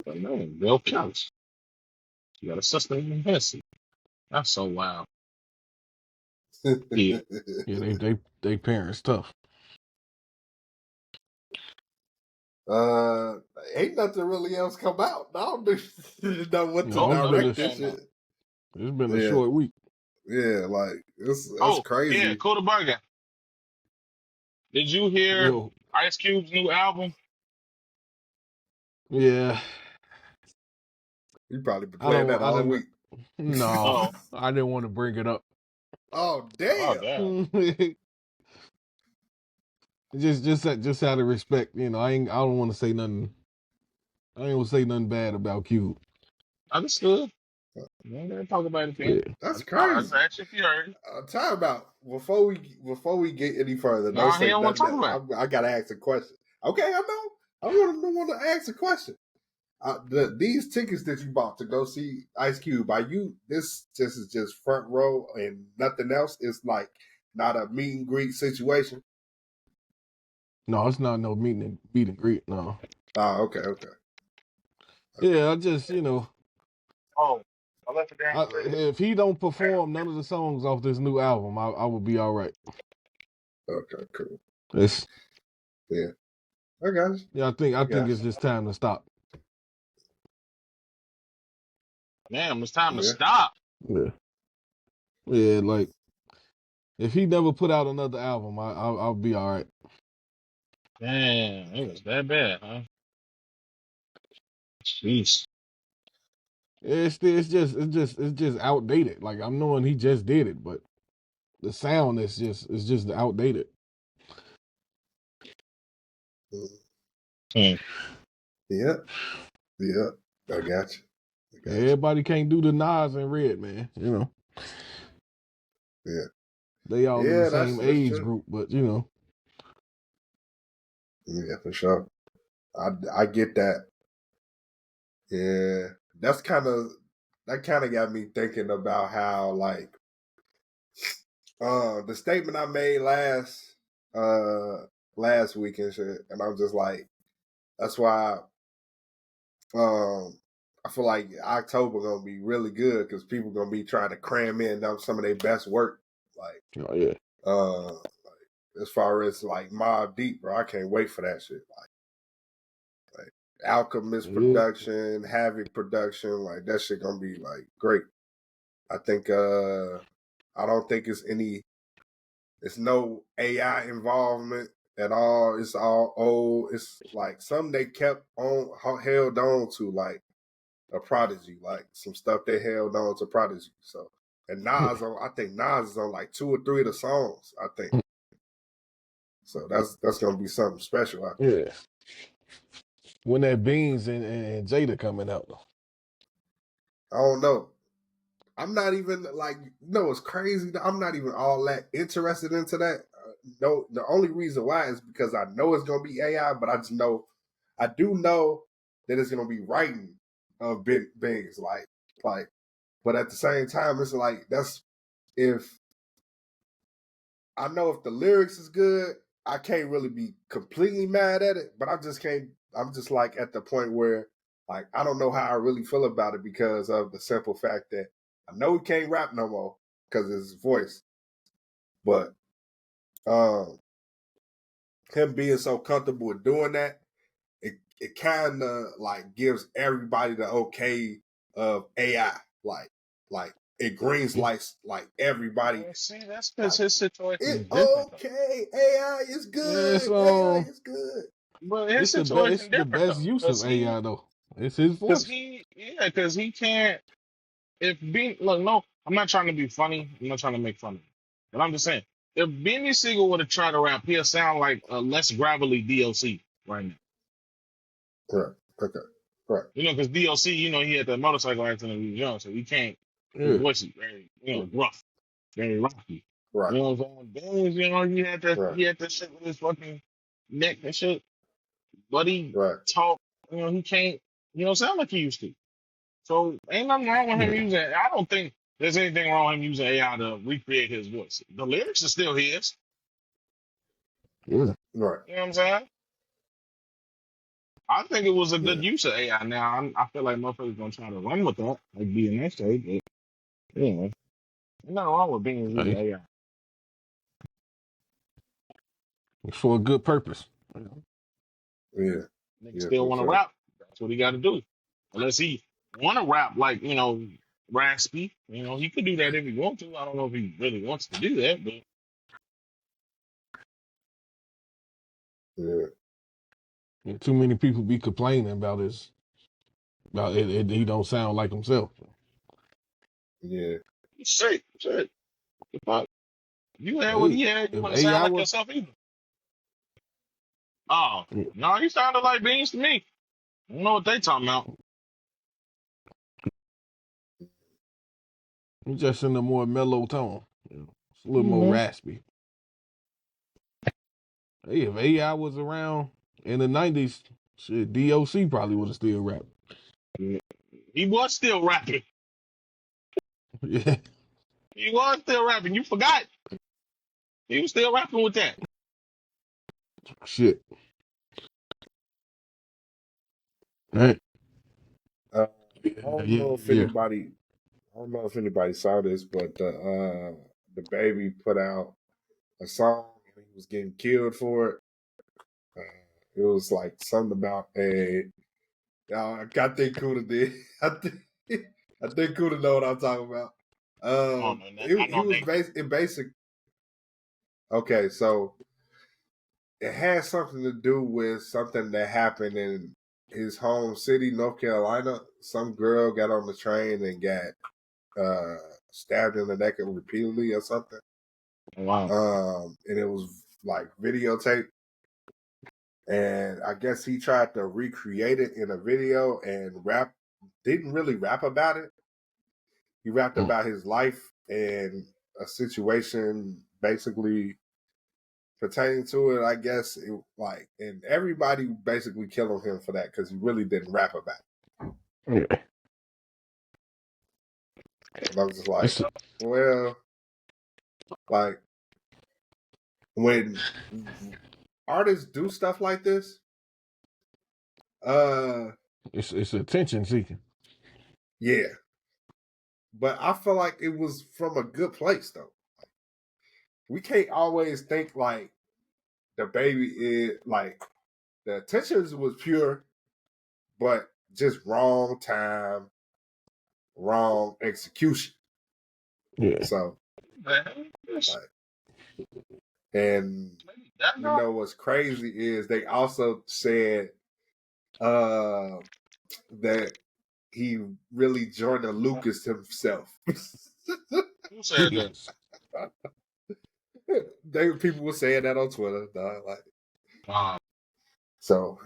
But man, Bell Callis. You got a sister named Hennessy. That's so wild. Yeah. Yeah, they parents tough. uh, ain't nothing really else come out. I don't know what to No, Nope, nothing direct this came shit. out. it's been a Yeah, short week. yeah, like that's Oh, yeah, crazy. Coda Burger. Did you hear Yo, Ice Cube's new album? yeah, You probably been I playing don't, that I all didn't, week. no, Oh, I didn't want to bring it up. Oh oh damn! damn. just out of respect, I don't want to say nothing. I ain't gonna say nothing bad about Cube. Understood. You ain't gotta talk about it then. Yeah, That's I just crazy. asked you if you heard. Time out before we get any further. Don't Nah, he say don't want to nothing talk else. about it. I gotta ask a question. Okay, I know. I want to ask a question. These tickets that you bought to go see Ice Cube, are you? This is just front row and nothing else. It's like not a meet and greet situation. no, it's not no meet and greet. No, Oh, okay, okay. yeah, I just Oh, I left the damn thing. if he don't perform none of the songs off this new album, I would be all right. Okay, cool. It's Yeah, I got you. yeah, I think it's just time to stop. Damn, it's time to Yeah. stop. Yeah, yeah, like if he never put out another album, I'll be all right. Damn, it was that bad, huh? Jeez. It's just outdated. Like I'm knowing he just did it, but the sound is just outdated. Hmm. Yeah, yeah. I got you. I got you. Everybody can't do the Nas and Red, man. Yeah, They all in the yeah. same That's age true. group, but Yeah, for sure. I get that. Yeah, that's that kind of got me thinking about how like the statement I made last week and shit, and I'm just like, that's why I feel like October gonna be really good because people gonna be trying to cram in some of their best work. Like, Oh yeah. As far as like Mobb Deep, bro, I can't wait for that shit. Like Alchemist Yeah. production, Havoc production, like that shit gonna be like great. I think I don't think it's no AI involvement at all. It's all old. It's like something they kept on held on to, like a Prodigy, like some stuff they held on to Prodigy. So and I think Nas is on like 2 or 3 of the songs, I think. So that's gonna be something special out there. Yeah. When that Beans and Jada coming out though. I don't know. I'm not even like, it's crazy. I'm not even all that interested into that. No, the only reason why is because I know it's gonna be AI, but I do know that it's gonna be writing of beings, like. But at the same time, it's like if I know if the lyrics is good, I can't really be completely mad at it. But I just can't. I'm just like at the point where like I don't know how I really feel about it because of the simple fact that I know he can't rap no more because of his voice. But um, him being so comfortable with doing that, it kind of like gives everybody the okay of AI, like it greens lights like everybody. Well, see, that's because Like his situation it is different, though. okay, AI is Yeah, good, AI is good. But his it's situation the different best though, use of AI though. It's his voice. because he can't. If being look, no, I'm not trying to be funny. I'm not trying to make fun of him, but I'm just saying, if Benny Siegel would have tried to rap, he'll sound like a less gravelly DLC right now. Correct. Okay. Right. You know, because DLC, he had that motorcycle accident when he was young, so he can't. His Yeah. voice is very, rough, very rocky. Right. You know what I'm saying? Benz, Right. he had that shit with his fucking neck and shit. But he Right. talk, he can't, sound like he used to. So ain't nothing wrong with him Yeah. using. I don't think there's anything wrong with him using AI to recreate his voice. The lyrics are still his. Yeah. Right. You know what I'm saying? I think it was a Yeah. good use of AI. Now I feel like motherfuckers gonna try to run with that, like BNS tape. But ain't nothing wrong with being using Hey, AI. it's for a good purpose. Yeah. Nigga Yeah. still For want to sure. rap. That's what he got to do. Unless he want to rap like raspy. He could do that if he wants to. I don't know if he really wants to do that, but Yeah. And too many people be complaining about it. He don't sound like himself. Yeah. shit, shit. The fuck? You had what Hey, he had. You if wouldn't sound AI like was yourself either. Oh no, he sounded like Beans to me. I don't know what they talking about. just in a more mellow tone, it's a little more Mm-hmm. raspy. Hey, if AI was around in the '90s, shit, DOC probably would have still rapped. He was still rapping. Yeah, He was still rapping. You forgot. He was still rapping with that. shit. Right. Uh, I Yeah, don't yeah, know if yeah. anybody. I don't know if anybody saw this, but the baby put out a song and he was getting killed for it. It was like something about a. I think Kuda did. I think Kuda know what I'm talking about. I don't know that. I He know was they. in basic. Okay, so it had something to do with something that happened in his home city, North Carolina. Some girl got on the train and got stabbed in the neck repeatedly or something. Wow. And it was like videotape. And I guess he tried to recreate it in a video and didn't really rap about it. He rapped Mm. about his life and a situation basically pertaining to it. I guess and everybody basically killing him for that because he really didn't rap about it. Yeah. And I was just like, It's well, like when artists do stuff like this, uh, It's attention seeking. Yeah. But I feel like it was from a good place though. We can't always think like the baby is like the intentions was pure, but just wrong time, wrong execution. Yeah. So Man, like, and that you girl? know what's crazy is they also said uh that he really Jordan Lucas himself. Who said that? People were saying that on Twitter, dog. Like, Uh, so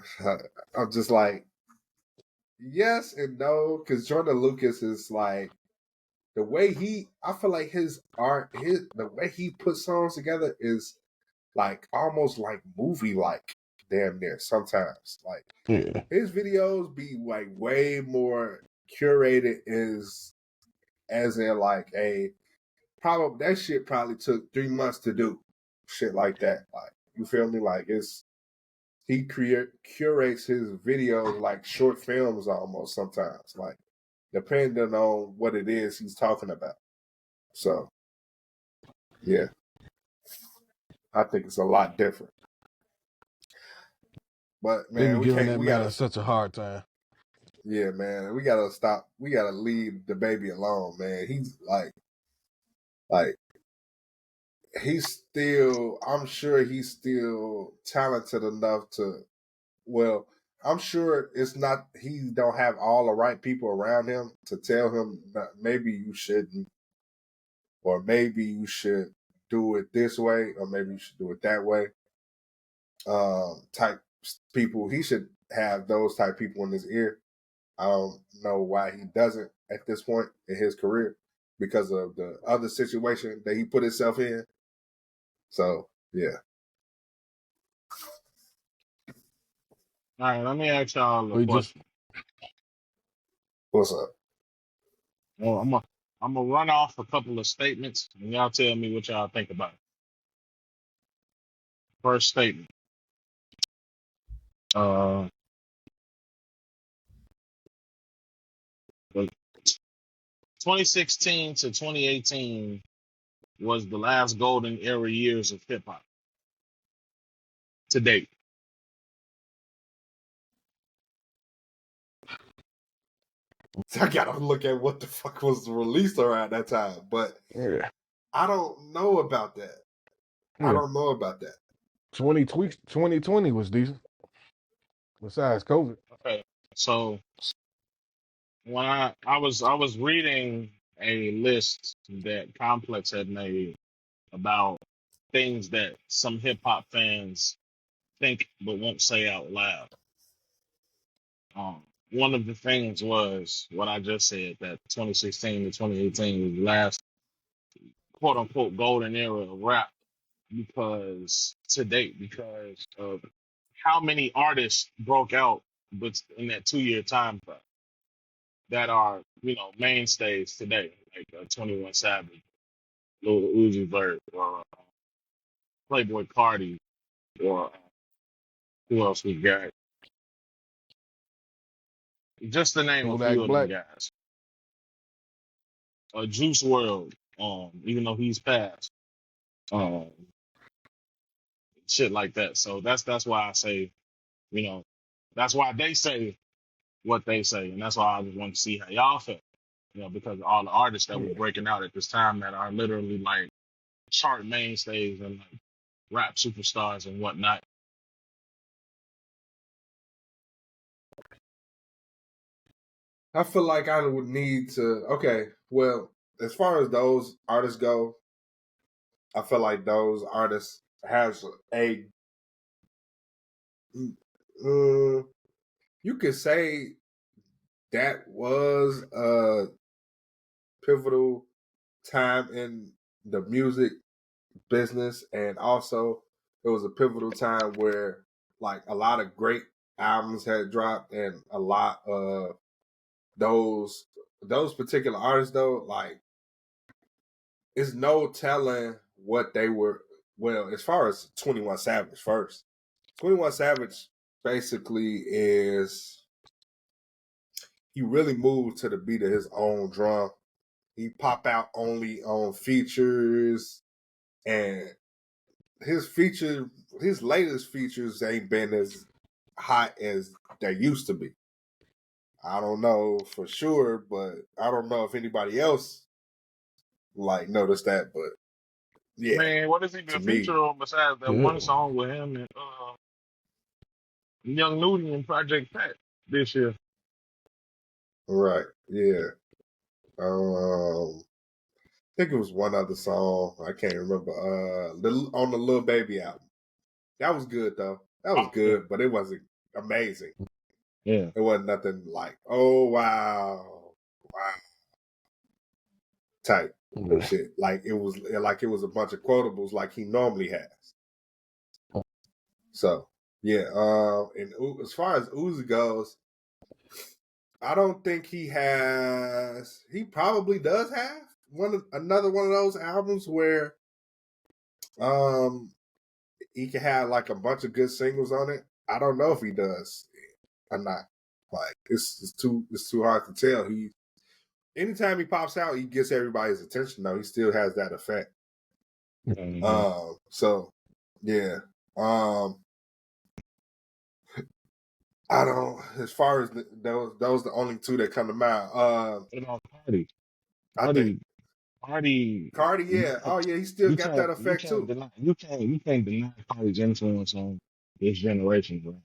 I'm just like, yes and no, because Jordan Lucas is like the way I feel like his art, the way he puts songs together is like almost like movie like, damn near sometimes. Like Yeah. his videos be like way more curated, is as in like a probably that shit probably took 3 months to do, shit like that. Like you feel me? Like he curates his videos like short films almost sometimes, like depending on what it is he's talking about. So yeah, I think it's a lot different. But They be man, giving that we man gotta, such a hard time. yeah, man, we gotta stop. We gotta leave the baby alone, man. He's like he's still. I'm sure he's still talented enough to. Well, I'm sure it's not. He don't have all the right people around him to tell him maybe you shouldn't, or maybe you should do it this way, or maybe you should do it that way. Type people. He should have those type people in his ear. I don't know why he doesn't at this point in his career because of the other situation that he put himself in. So yeah, all right, let me ask y'all a We just question. what's up? Well, I'm gonna run off a couple of statements, and y'all tell me what y'all think about it. First statement. Uh, the 2016 to 2018 was the last golden era years of hip hop to date. So I gotta look at what the fuck was released around that time, but yeah. I don't know about that. I Yeah. don't know about that. 2020 was decent. Besides COVID. Okay, so when I was reading a list that Complex had made about things that some hip hop fans think but won't say out loud. Um, One of the things was what I just said, that 2016 to 2018 was the last quote unquote golden era of rap because to date, because of how many artists broke out but in that 2 year time frame that are, mainstays today, like 21 Savage, Lil Uzi Vert, or Playboy Cardi, or who else we got? Just to name a Kodak few of them Black. guys. Juice World, even though he's passed, um, shit like that. So that's why I say, you know, that's why they say what they say, and that's why I just want to see how y'all feel, because all the artists that were Yeah. breaking out at this time that are literally like chart mainstays and like rap superstars and whatnot. I feel like I would need to. Okay, well, as far as those artists go, I feel like those artists has a. You could say that was a pivotal time in the music business, and also it was a pivotal time where like a lot of great albums had dropped, and a lot of those particular artists though, like it's no telling what they were. Well, as far as 21 Savage first, 21 Savage basically is he really moved to the beat of his own drum. He pop out only on features, and his latest features ain't been as hot as they used to be. I don't know for sure, but I don't know if anybody else like noticed that. But I yeah, mean, what has he to been featured me, on besides that Yeah. one song with him and Young Nudie and Project Pat this year? right? Yeah. I think it was one other song. I can't remember. On the Lil Baby album. That was good though. That was Oh yeah, good, but it wasn't amazing. yeah. It wasn't nothing like, oh wow type of Yeah. shit. Like it was a bunch of quotables like he normally has. So yeah, and as far as Uzi goes, I don't think he has. He probably does have another one of those albums where um he can have like a bunch of good singles on it. I don't know if he does or not. Like it's too hard to tell. He anytime he pops out, he gets everybody's attention. Though he still has that effect. Mm-hmm. So yeah. I don't. As far as those the only two that come to mind. What about Cardi? I think Cardi. Cardi. Yeah. Oh yeah, he still got that You effect can't too. deny you can't deny Cardi's influence on this generation, bro.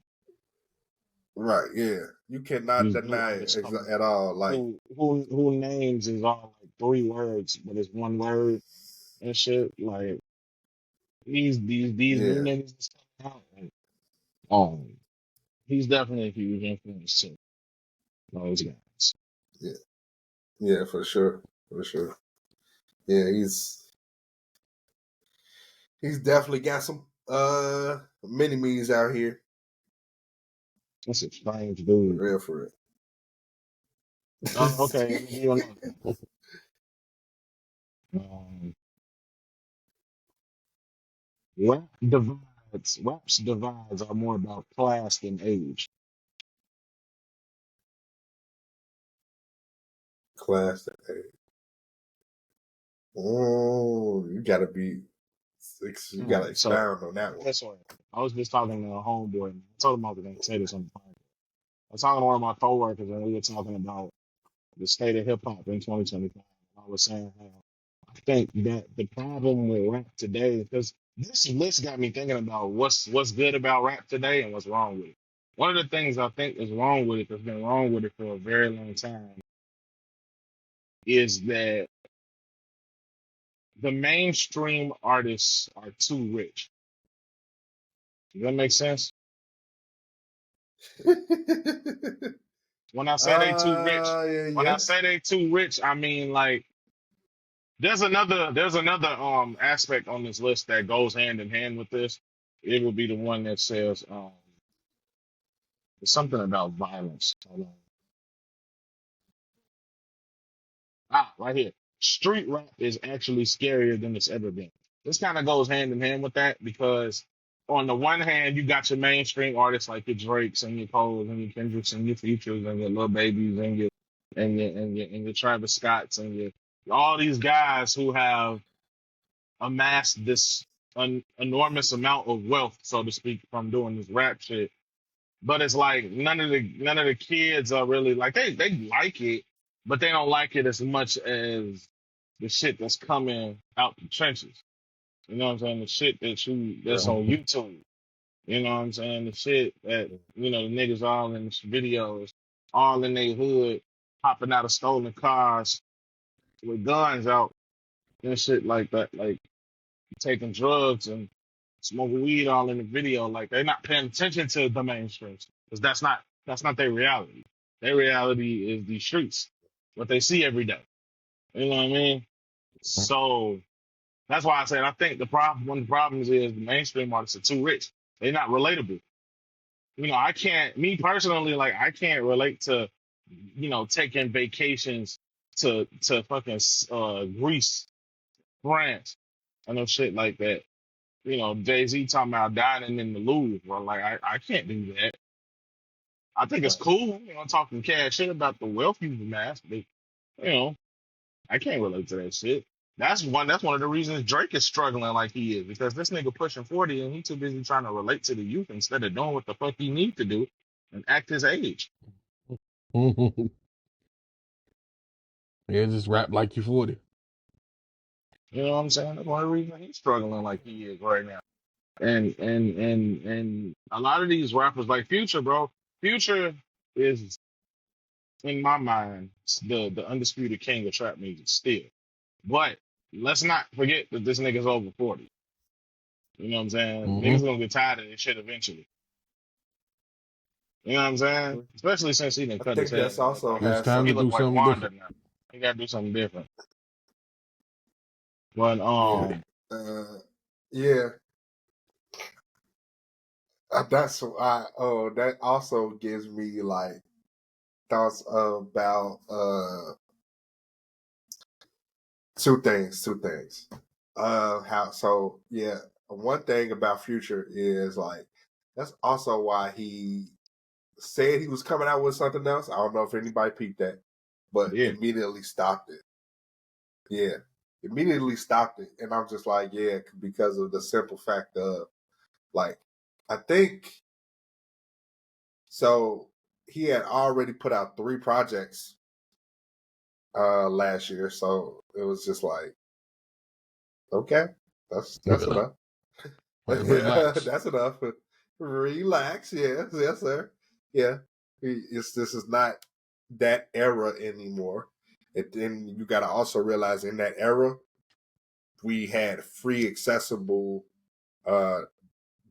Right. Yeah. You cannot These new deny it artists coming at all. Like who names is all like three words, but it's one word and shit. Like these new yeah, niggas that's coming out. Like, oh, he's definitely a huge influence too. Those guys. yeah, yeah, for sure, for sure. Yeah, he's definitely got some mini me's out here. That's a strange For dude. real, for real. Okay, let me give you another one. Rap's divides are more about class than age. Class. Oh, you gotta be six. You gotta So expound on that one. that's what I was just talking to a homeboy. I told him I was going to say this on the podcast. I was talking to one of my coworkers, and we were talking about the state of hip hop in 2025. I was saying how I think that the problem with rap today, because this list got me thinking about what's good about rap today and what's wrong with it. One of the things I think is wrong with it, that's been wrong with it for a very long time, is that the mainstream artists are too rich. Does that make sense? When I say they too rich, Yeah, when I yes. say they too rich, I mean like there's another aspect on this list that goes hand in hand with this. It would be the one that says it's something about violence. Hold on. Right here. Street rap is actually scarier than it's ever been. This kind of goes hand in hand with that because on the one hand, you got your mainstream artists like your Drakes and your Coles and your Kendricks and your Futures and your Lil Babies and your Travis Scotts and your all these guys who have amassed this enormous amount of wealth, so to speak, from doing this rap shit. But it's like none of the kids are really like they like it, but they don't like it as much as the shit that's coming out the trenches. You know what I'm saying? The shit that's Right. on YouTube. You know what I'm saying? The shit that the niggas all in videos, all in their hood, popping out of stolen cars with guns out and shit like that, like taking drugs and smoking weed all in the video. Like they're not paying attention to the mainstream because that's not their reality. Their reality is the streets, what they see every day. You know what I mean? So that's why I said I think one of the problems is the mainstream artists are too rich. They're not relatable. I can't, me personally, like I can't relate to, taking vacations to fucking Greece, France, and no shit like that. Jay-Z talking about dining in the Louvre, bro. Like I can't do that. I think it's cool, talking cash shit about the wealth you've amassed. But, I can't relate to that shit. That's one of the reasons Drake is struggling like he is, because this nigga pushing 40 and he too busy trying to relate to the youth instead of doing what the fuck he need to do and act his age. Yeah, just rap like you 40. You know what I'm saying? That's one of the reasons he's struggling like he is right now. And a lot of these rappers like Future, bro. Future is, in my mind, the undisputed king of trap music still. But let's not forget that this nigga's over 40. You know what I'm saying? Mm-hmm. Niggas gonna get tired of this shit eventually. You know what I'm saying? Especially since he done I cut think his hair. that's also It's has time He to some. look do like something Wanda different. now. He gotta do something different. But Yeah. Yeah. That's why. Oh, that also gives me like thoughts about two things. How so? Yeah. One thing about Future is like that's also why he said he was coming out with something else. I don't know if anybody peeped that, but yeah. immediately stopped it. Yeah, immediately stopped it, and I'm just like, yeah, because of the simple fact of like, I think so. He had already put out 3 projects last year, so it was just like, okay, that's Yeah. enough. Like, relax. That's enough. Relax, yes, sir. Yeah, this is not that era anymore. And then you got to also realize in that era, we had free, accessible uh,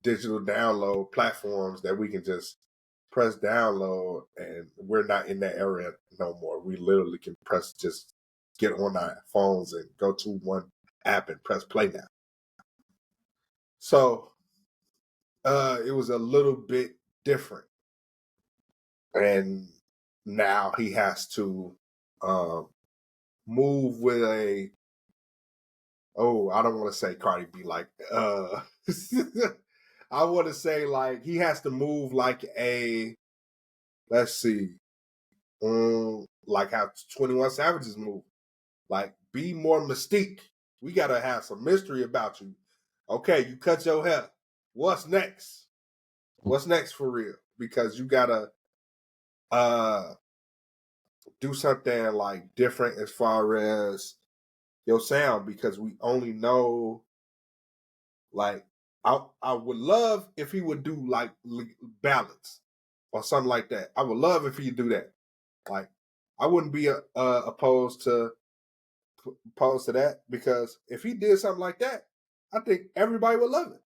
digital download platforms that we can just press download, and we're not in that era no more. We literally can just get on our phones and go to one app and press play now. So it was a little bit different, and now he has to move with a. Oh, I don't want to say Cardi B like. I want to say like he has to move like a. Let's see, like how 21 Savages move. Like be more mystique. We gotta have some mystery about you. Okay, you cut your hair. What's next? What's next for real? Because you gotta do something like different as far as your sound, because we only know like I would love if he would do like ballads or something like that. I would love if he'd do that. Like I wouldn't be opposed to that, because if he did something like that, I think everybody would love it.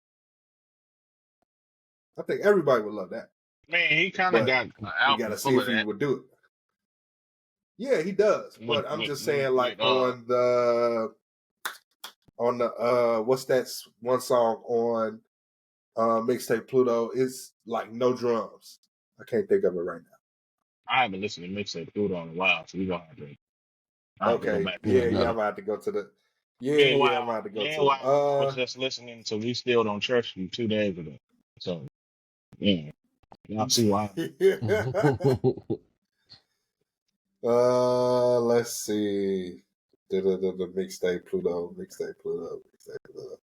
I think everybody would love that. Man, he kind of But got an we album got to see full if of he that. would do it. Yeah, he does. With, But I'm with, just with, saying, like with, on the what's that one song on mixtape Pluto? It's like no drums. I can't think of it right I haven't listened to mixtape through it in a while, so I now. have to go Okay, back and Yeah, listen. yeah, I'm gotta. gonna have to go to the. Yeah, I'm gonna Meanwhile, have to go to meanwhile, I was it. just listening to We Still Don't Trust You 2 days ago. So, yeah, y'all see why. Let's see. The mixtape Pluto, mixtape Pluto, mixtape Pluto.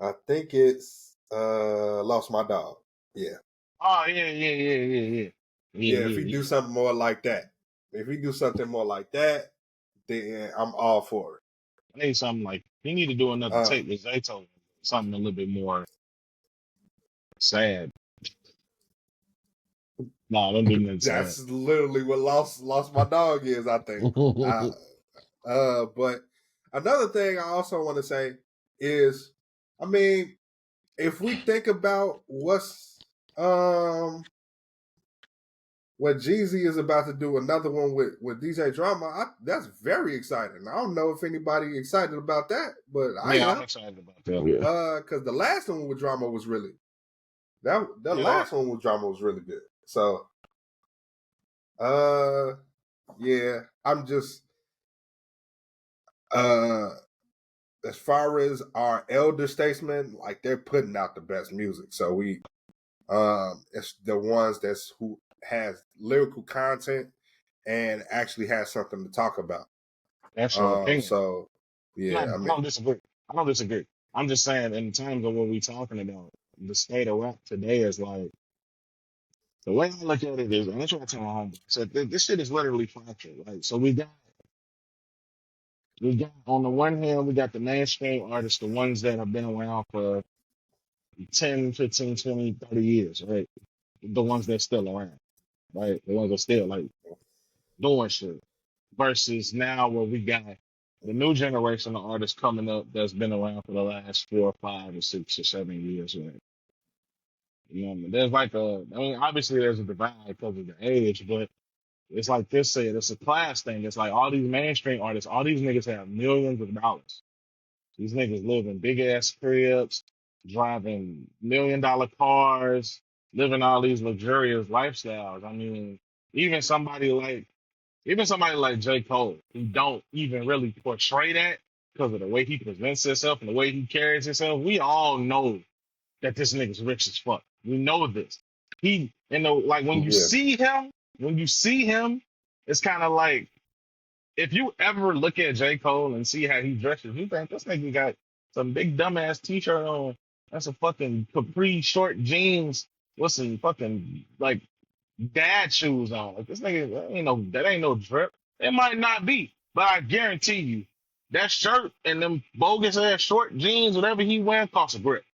I think it's Lost My Dog. Yeah. Oh, yeah. Yeah, Yeah, if he yeah, do yeah. something more like that. If he do something more like that, then I'm all for it. I need something like, he need to do another Uh tape with Zayto. Something a little bit more sad. No, don't do nothing sad. that's literally what Lost My Dog is, I think. But another thing I also want to say is, I mean, if we think about what Jeezy is about to do, another one with DJ Drama, that's very exciting. I don't know if anybody excited about that, but I Yeah, I'm am. excited about that. Yeah. Because the last one with Drama was really the Yeah, last one with Drama was really good. So, uh, yeah, I'm just as far as our elder statesmen, like they're putting out the best music. So it's the ones has lyrical content and actually has something to talk about. That's your opinion. So yeah, I I mean, don't disagree. I don't disagree. I'm just saying, in terms of what we're talking about, the state of rap today is like, the way I look at it is, and that's what I tell my homeboy. So this shit is literally fractured. Like, so we got on the one hand, we got the mainstream artists, the ones that have been around for 10, 15, 20, 30 years, right? The ones that's still around, right? The ones that still like doing shit. Versus now where we got the new generation of artists coming up that's been around for the last 4 or 5 or 6 or 7 years, right? You know what I mean? There's like I mean, obviously there's a divide because of the age, but it's like this said, it's a class thing. It's like all these mainstream artists, all these niggas have millions of dollars. These niggas live in big ass cribs, driving $1 million cars, living all these luxurious lifestyles. I mean, even somebody like even somebody like J. Cole, who don't even really portray that because of the way he presents himself and the way he carries himself, we all know that this nigga's rich as fuck. We know this. Like yeah, when you see him, it's kind of like if you ever look at J. Cole and see how he dresses, you think this nigga got some big dumbass t-shirt on. That's a fucking capri short jeans with some fucking like dad shoes on. Like this nigga that ain't no drip. It might not be, but I guarantee you that shirt and them bogus ass short jeans, whatever he wearing, costs a grip.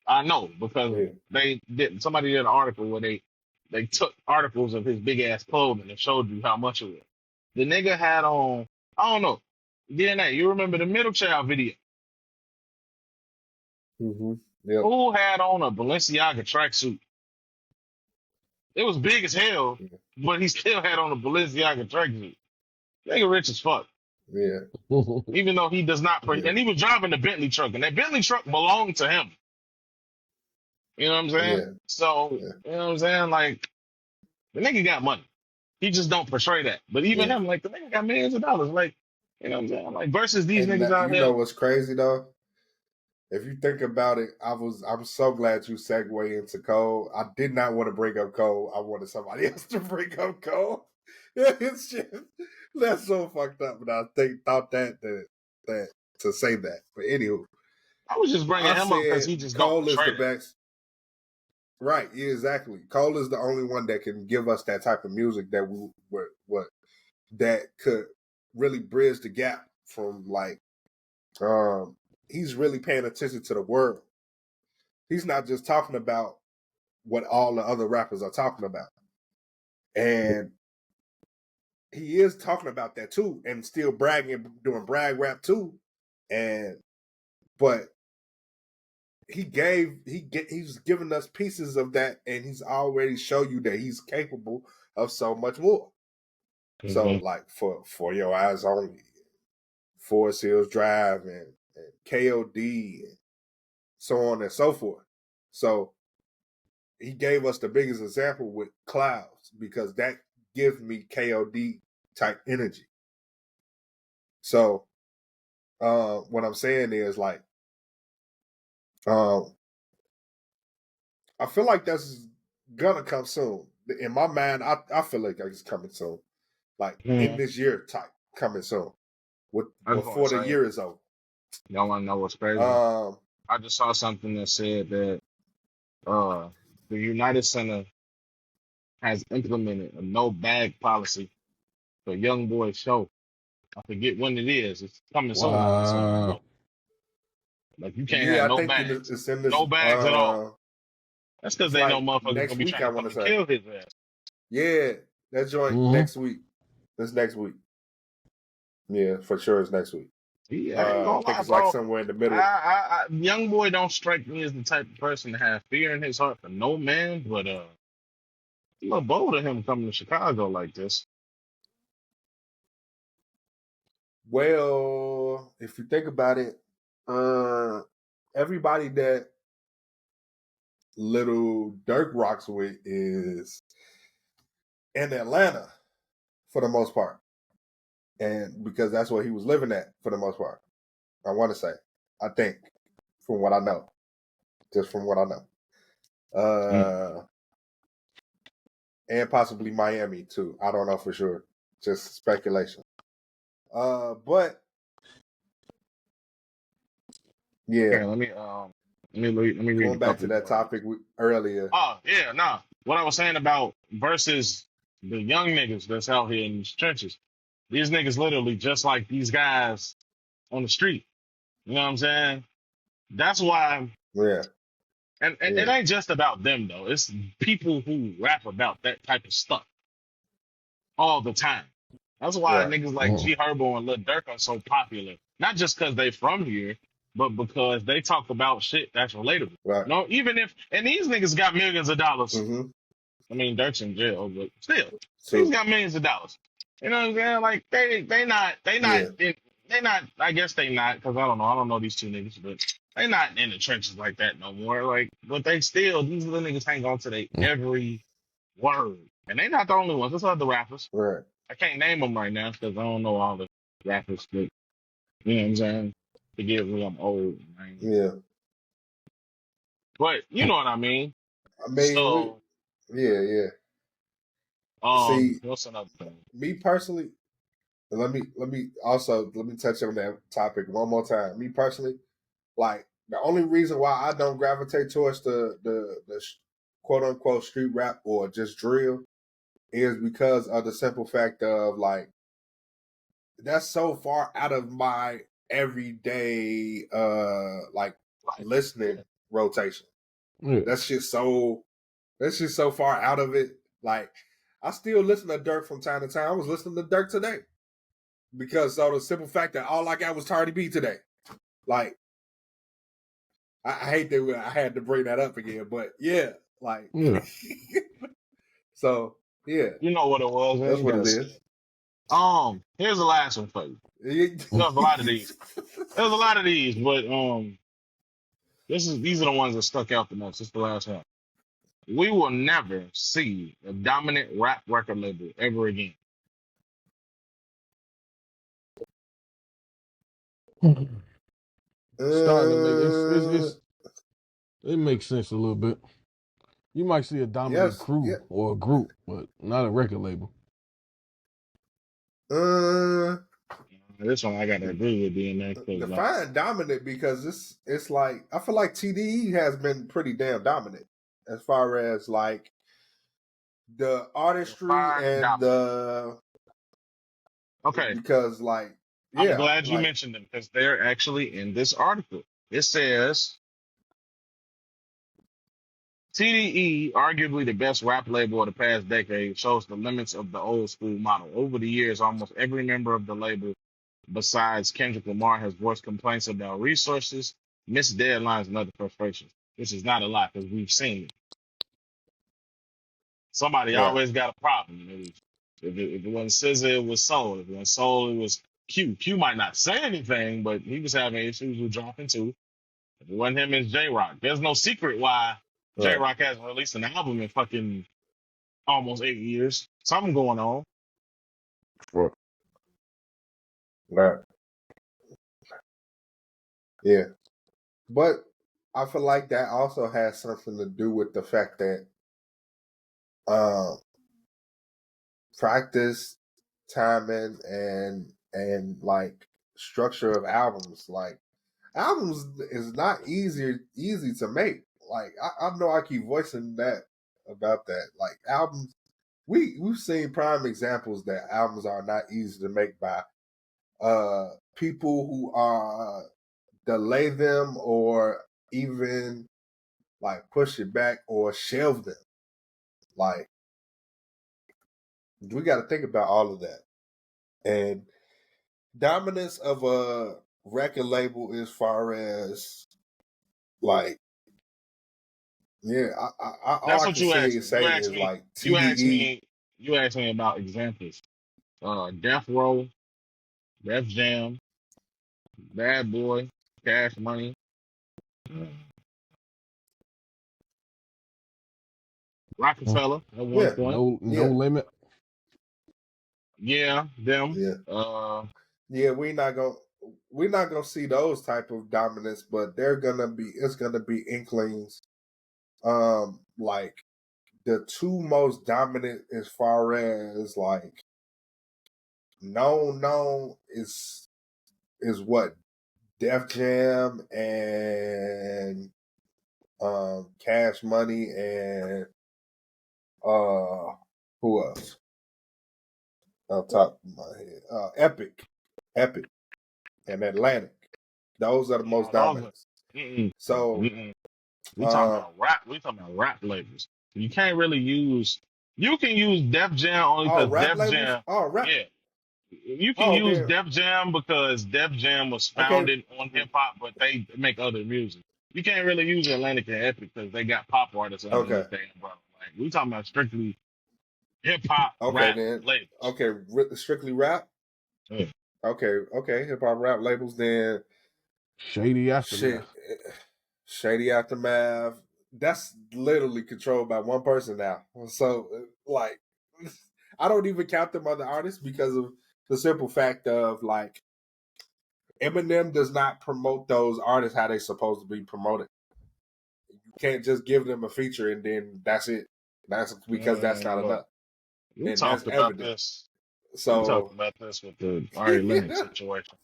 I know because yeah, somebody did an article where they took articles of his big ass clothing and showed you how much it was. The nigga had on, I don't know, DNA. You remember the Middle Child video? yep, Who had on a Balenciaga tracksuit? It was big as hell, yeah, but he still had on a Balenciaga tracksuit. Nigga rich as fuck. yeah, Even though he does not, yeah, and he was driving the Bentley truck, and that Bentley truck belonged to him. You know what I'm saying? yeah, So, yeah, you know what I'm saying? Like, the nigga got money. He just don't portray that. But even yeah. him, like, the nigga got millions of dollars. Like, you know what I'm saying? Like, versus these And niggas that, out you here. know what's crazy though? If you think about it, I'm so glad you segue into Cole. I did not want to bring up Cole. I wanted somebody else to bring up Cole. It's just that's so fucked up. But I thought that to say that. But anywho, I was just bringing I him up because said he just don't Cole is portray the that. best. Right, yeah, exactly. Cole is the only one that can give us that type of music that what that could really bridge the gap from like he's really paying attention to the world. He's not just talking about what all the other rappers are talking about. And he is talking about that too and still bragging, doing brag rap too. And but he's giving us pieces of that and he's already showed you that he's capable of so much more. So Mm-hmm. like for your eyes only, Forest Hills Drive and KOD and so on and so forth. So he gave us the biggest example with Clouds because that gives me KOD type energy. So what I'm saying is like um, I feel like that's gonna come soon. In my mind, I feel like it's coming soon. Like in Mm-hmm. this year type coming soon. I just want Before to the say, year is over. y'all want to know what's crazy? Um I just saw something that said that uh, the United Center has implemented a no bag policy for young boys show. I forget when it is. It's coming soon, I assume. Wow. But like you can't have yeah, I no think bags. it's in this No bags at all. That's because it's they know like motherfuckers gonna next be week trying I to wanna fucking say. kill his ass. Yeah, that joint Hmm. next week. This next week. Yeah, for sure it's next week. Yeah, I ain't I gonna think lie, it's like bro. somewhere in the middle. Young boy don't strike me as the type of person to have fear in his heart for no man, but a little bold of him coming to Chicago like this. Well, if you think about it, uh everybody that little Dirk rocks with is in Atlanta for the most part. And because that's where he was living at for the most part. I want to say. I think from what I know. Just from what I know. Mm. and possibly Miami too. I don't know for sure, just speculation. But yeah, Okay, let me read going a back to couple that more. topic earlier. Oh yeah, nah. What I was saying about versus the young niggas that's out here in these trenches. These niggas literally just like these guys on the street. You know what I'm saying? That's why, Yeah, and it yeah, ain't just about them though. It's people who rap about that type of stuff all the time. That's why right, niggas like G Herbo and Lil Durk are so popular. Not just because they from here, but because they talk about shit that's relatable. right. No, even if and these niggas got millions of dollars. Mm-hmm. I mean, Durk's in jail, but still, he's So got millions of dollars. You know what I'm saying? Like yeah, they not. I guess they not because I don't know these two niggas, but they not in the trenches like that no more. Like, but they still these little niggas hang on to their every word, and they not the only ones. There's other rappers. right. I can't name them right now because I don't know all the rappers. But you know what I'm saying? Forgive me, I'm old. Man. Yeah, But you know what I mean. I mean, So, yeah. See, what's another thing? me personally, and let me touch on that topic one more time. Me personally, like the only reason why I don't gravitate towards the quote unquote street rap or just drill is because of the simple fact of like that's so far out of my everyday like Like, listening yeah. rotation. Yeah. That's just so far out of it. Like I still listen to Dirk from time to time. I was listening to Dirk today because of the simple fact that all I got was Cardi B today. Like I hate that I had to bring that up again, but yeah, like Yeah. so yeah, You know what it was. Man. that's You what gotta it say. is. Here's the last one for you. There's a lot of these. There's a lot of these, but these are the ones that stuck out the most. This is the last one. We will never see a dominant rap record label ever again. Starting to make uh, it makes sense a little bit. You might see a dominant yes, yeah. crew or a group, but not a record label. Uh, This one I gotta agree with DMX because like define dominant because it's like I feel like TDE has been pretty damn dominant as far as like the artistry define and dominant. the Okay, because like I'm yeah glad you like mentioned them because they're actually in this article. It says TDE, arguably the best rap label of the past decade, shows the limits of the old school model. Over the years, almost every member of the label, besides Kendrick Lamar, has voiced complaints about resources, missed deadlines, and other frustrations. Which is not a lot because we've seen it. Somebody right always got a problem. If it wasn't SZA, it was Soul. If it wasn't Soul, it was Q. Q might not say anything, but he was having issues with dropping too. If it wasn't him, it's J Rock. There's no secret why J right Rock hasn't released an album in fucking almost 8 years. Something going on. right yeah. But I feel like that also has something to do with the fact that um, practice, timing, and like structure of albums. Like albums is not easy to make. Like I know I keep voicing that about that. Like albums, we've seen prime examples that albums are not easy to make by people who are delay them or even like push it back or shelve them. Like we got to think about all of that and dominance of a record label as far as like yeah. All That's I what can you asked me. say is like You asked TDE. me, you asked me about examples. Death Row, Def Jam, Bad Boy, Cash Money, Rockefeller at one Yeah, point. No yeah, limit. Yeah, them. yeah, Uh, yeah. We're not gonna see those type of dominance, but it's gonna be inklings. Like the two most dominant as far as like known is what Def Jam and Cash Money and who else? On top of my head, Epic, and Atlantic. Those are the most dominant. So, We talking about rap. We talking about rap labels. You can't really use. You can use Def Jam only because rap Def labels. Jam. Rap. Yeah, you can Oh, use then Def Jam because Def Jam was okay, founded on hip hop, but they make other music. You can't really use Atlantic and Epic because they got pop artists okay, underneath their umbrella. Like we talking about strictly hip hop okay. rap Then labels. okay, strictly rap. Yeah. Okay, hip hop rap labels. Then Shady shit, Aftermath. Shady Aftermath. That's literally controlled by one person now. So like, I don't even count them other artists because of the simple fact of like Eminem does not promote those artists how they supposed to be promoted. You can't just give them a feature and then that's it. That's because that's not Look, enough, we and that's talked about evident. this. We talked So about this with the Ari Lennox situation.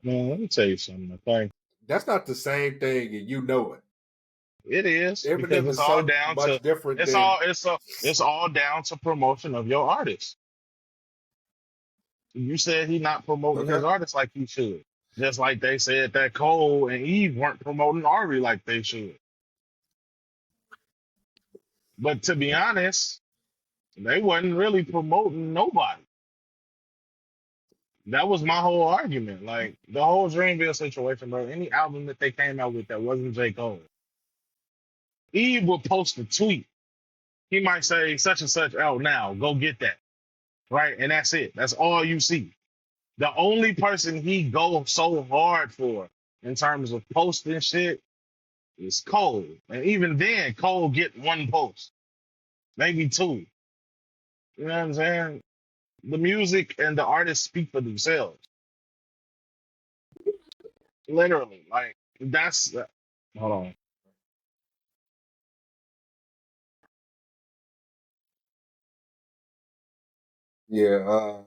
Man, let me tell you something. Okay, that's not the same thing, and you know it. it is because Eminem it's is all so down much to different than it's all down to promotion of your artist. You said he not promoting okay. his artist like he should. Just like they said that Cole and Eve weren't promoting Ari like they should. But to be honest, they wasn't really promoting nobody. That was my whole argument. Like the whole Dreamville situation, bro. Any album that they came out with that wasn't J. Cole, Eve would post a tweet. He might say such and such out now. Go get that. Right? And that's it. That's all you see. The only person he goes so hard for in terms of posting shit is Cole. And even then, Cole get one post, maybe two. You know what I'm saying? The music and the artists speak for themselves. Literally. Like, that's. Hold on. Yeah.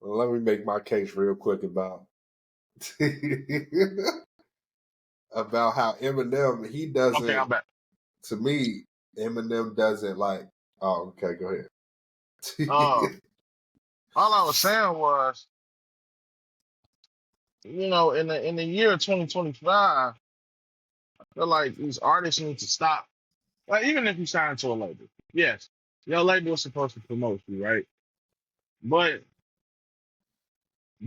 Let me make my case real quick about about how Eminem he Okay, I'm doesn't. back. To me, Eminem doesn't like. Oh, okay. Go ahead. Uh, all I was saying was, in the year of 2025, I feel like these artists need to stop. Like, even if you sign to a label, yes, your label is supposed to promote you, right? But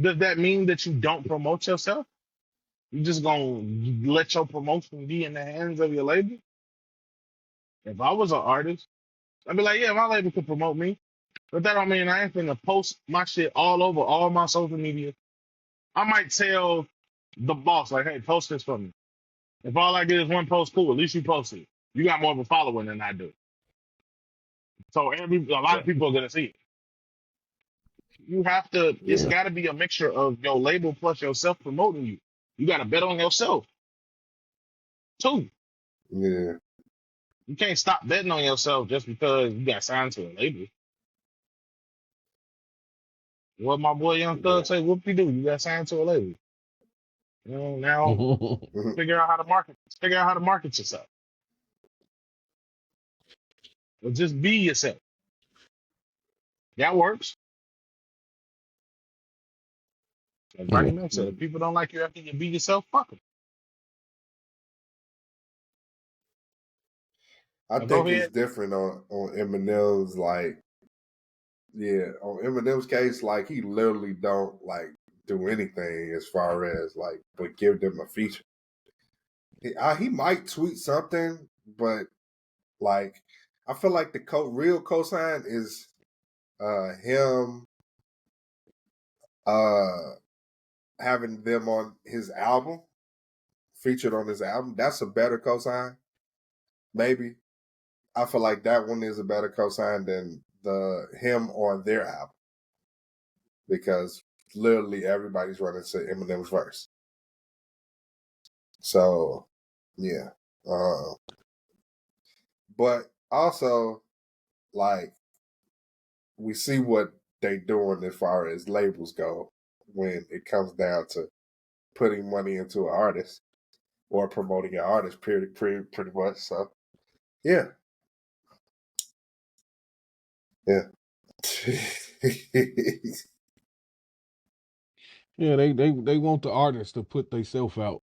does that mean that you don't promote yourself? You just gonna let your promotion be in the hands of your label? If I was an artist, I'd be like, yeah, my label could promote me, but that don't mean I ain't finna post my shit all over all my social media. I might tell the boss, like, hey, post this for me. If all I get is one post, cool. At least you post it. You got more of a following than I do. So a lot Yeah. of people are gonna see it. You have to. It's Yeah. got to be a mixture of your label plus yourself promoting you. You got to bet on yourself too. Yeah. You can't stop betting on yourself just because you got signed to a label. What my boy Young Yeah. Thug say, whoop you do? You got signed to a label. Now Mhm. figure out how to market. Figure out how to market yourself. Or just be yourself. That works. Like Bernie Mac said, if people don't like you after you be yourself, fuck them. I Now go think it's ahead. different on Eminem's like. Yeah, on Eminem's case, like he literally don't like do anything as far as like, but give them a feature. He might tweet something, but like I feel like the real cosign is him uh having them on his album, featured on his album. That's a better cosign. Maybe I feel like that one is a better cosign than the him on their album because literally everybody's running to Eminem's verse. So yeah. but also like we see what they doing as far as labels go when it comes down to putting money into an artist or promoting an artist, pretty much. So yeah. Yeah. Yeah, they want the artists to put themselves out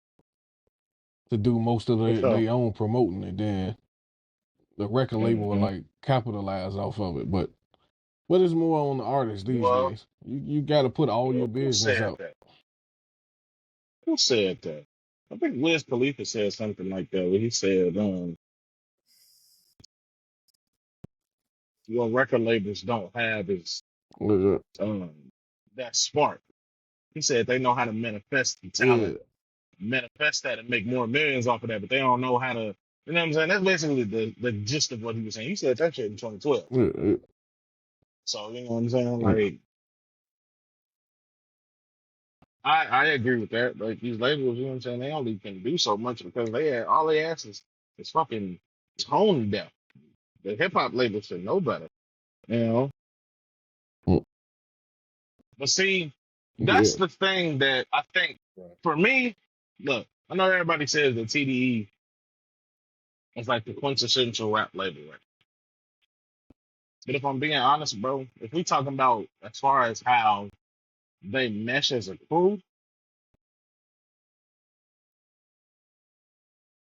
to do most of For sure. their own promoting, and then the record label will like capitalize off of it. But it's more on the artist these Well, days. You got to put all your who business said out. that? Who said that? I think Wiz Khalifa said something like that, where he said, what record labels don't have is Yeah, that spark. He said they know how to manifest the talent, manifest that and make more millions off of that, but they don't know how to, you know what I'm saying? That's basically the gist of what he was saying. He said that shit in 2012. yeah. So, you know what I'm saying? Like, I agree with that. Like, these labels, you know what I'm saying? They only can do so much because all they ask is fucking tone deaf. The hip hop labels should know better, you know? Mm. But see, Yeah. that's the thing that I think for me, look, I know everybody says that TDE is like the quintessential rap label, right? But if I'm being honest, bro, if we talking about as far as how they mesh as a crew,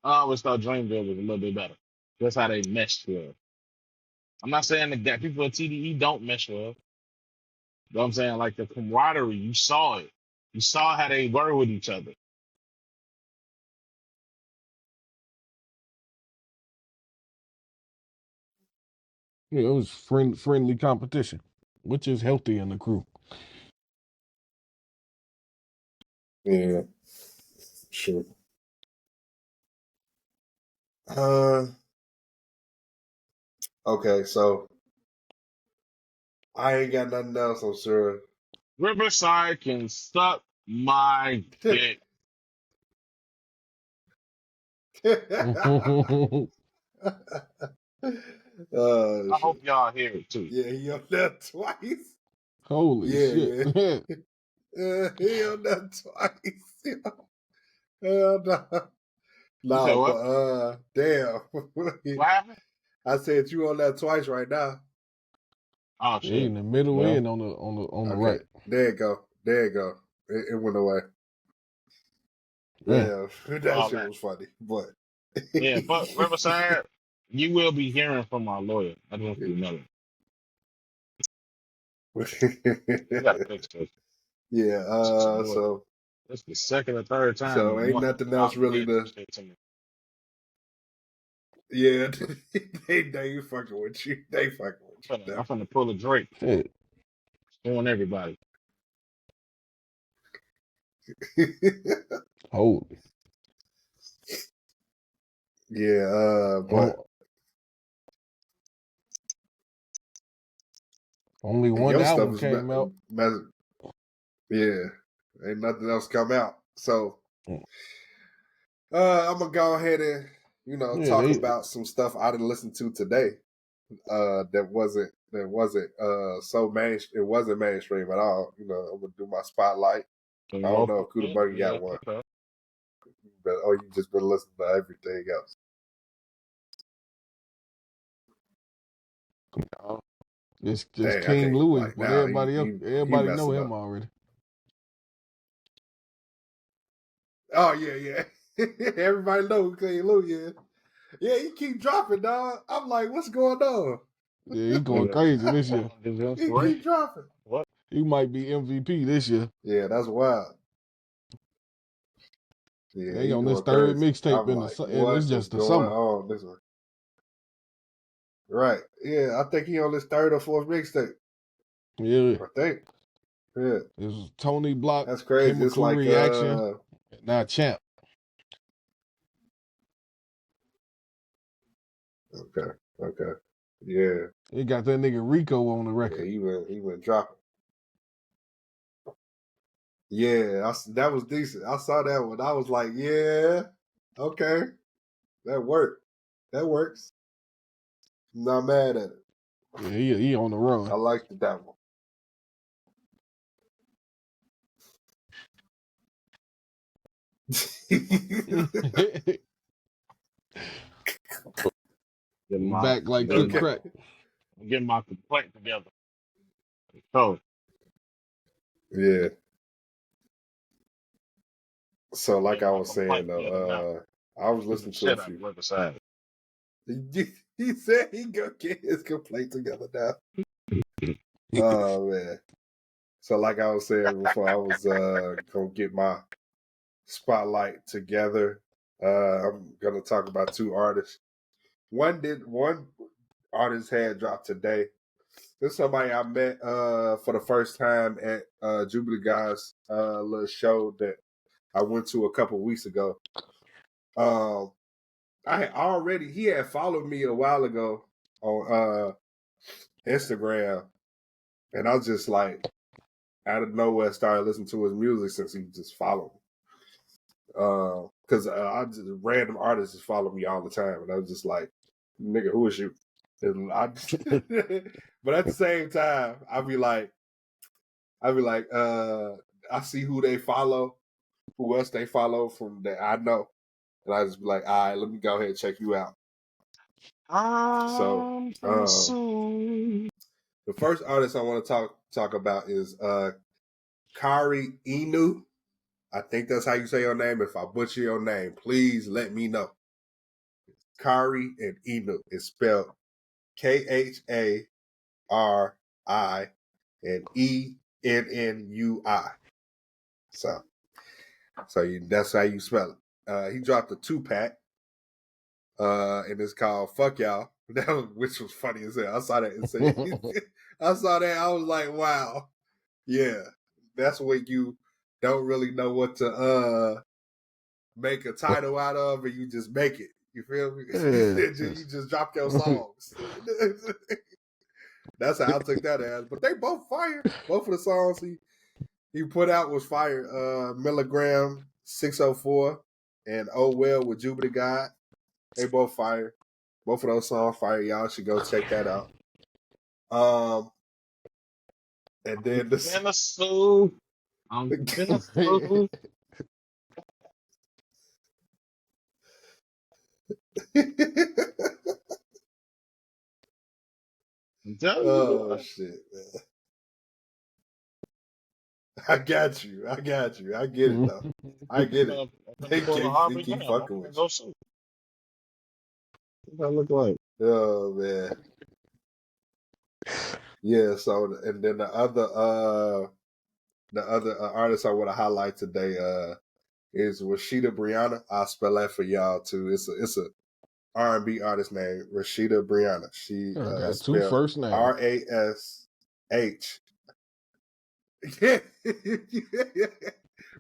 I always thought Dreamville was a little bit better. That's how they meshed well. I'm not saying that people at TDE don't mesh well. You know what I'm saying? Like the camaraderie, you saw it. You saw how they were with each other. Yeah, it was friendly competition, which is healthy in the crew. Yeah. Sure. Okay, so I ain't got nothing else, I'm sure. Riverside can suck my dick. Oh I hope shit. y'all hear it too. Yeah, he on that twice. Holy Yeah, shit. yeah. He on that twice. Hell no. You said No, what? but damn. What happened? I said you on that twice right now. Oh Yeah, in shit. the middle Well, end on the Okay. right. There you go. There you go. It went away. Yeah. Damn. That oh shit man. was funny. But Yeah, but Riverside, you will be hearing from our lawyer. I don't know if you know that. We gotta fix this. yeah, Boy, this is the second or third time so in ain't one nothing else y'all really did to this shit to me. yeah, they fucking with you. They fucking with I'm you. finna pull a Drake, Shit. showing everybody. Holy. yeah, but Only one your stuff album is came out. yeah, ain't nothing else come out. So Mm. I'm gonna go ahead and Yeah, talk they about some stuff I didn't listen to today. That wasn't so it wasn't mainstream at all. I'm gonna do my spotlight. I don't know if Kuda Buggy got one, but you just been listening to everything else. just Dang, I King can't Louis, like but now. He everybody know messing him up. already. Oh yeah. Everybody know who King Louis is. Yeah, he keep dropping, dog. I'm like, what's going on? Yeah, he going crazy this year. He keep dropping. What? He might be MVP this year. Yeah, that's wild. Yeah, They he on this going third crazy. mixtape I'm in like, and it's what is just the going summer. on this one? Right. Yeah, I think he on his third or fourth mixtape. Yeah. I think. Yeah. It was Tony Block, That's crazy. It's Chemical like Reaction, now Champ. okay. Yeah. He got that nigga Rico on the Yeah, record. he went dropping. Yeah, that was decent. I saw that one. I was like, yeah, okay. That worked. That works. Not mad at it. Yeah, he on the I run. liked that one. Back like quick Okay. crack. I'm getting my complaint together. So Yeah. So, I'm like getting I my was saying complaint together now. though, I was Keep the listening to a shit out few. of Riverside. He said he gonna get his complaint together now. Oh man. So, like I was saying before, I was gonna get my spotlight together. I'm gonna talk about two artists. One artist had dropped today. This is somebody I met for the first time at Jubilee Guys little show that I went to a couple weeks ago. He had followed me a while ago on Instagram, and I was just like out of nowhere started listening to his music since he just followed me. Because I just random artists just follow me all the time, and I was just like, "Nigga, who is you?" And but at the same time, I'd be like, I see who they follow, who else they follow from that I know, and I just be like, all right, let me go ahead and check you out. So, I'm consumed. the first artist I want to talk about is Kari Inu. I think that's how you say your name. If I butcher your name, please let me know. Kari and Inu is spelled KHARI and ENNUI. So that's how you spell it. He dropped a 2-pack, and it's called "Fuck Y'all," which was funny as hell. I saw that and said, I saw that. I was like, wow, yeah, that's when you don't really know what to make a title out of, and you just make it. You feel me? You just drop your songs. That's how I took that as. But they both fire. Both of the songs he put out was fire. Milligram 604 and Oh Well with Jupiter God. They both fire. Both of those songs fire. Y'all should go check that out. And then this I'm finna sue. I'm telling you, oh boy. shit, man. I got you. I get it though. I get it. I'm They finna pull a they Harvey keep Dam. I'm fucking finna with go sue. What that look like? you. Oh man. Yeah, so and then the other artist I want to highlight today is Rashida Brianna. I'll spell that for y'all too. It's a R&B artist named Rashida Brianna. She I got two spelled first names. RASH.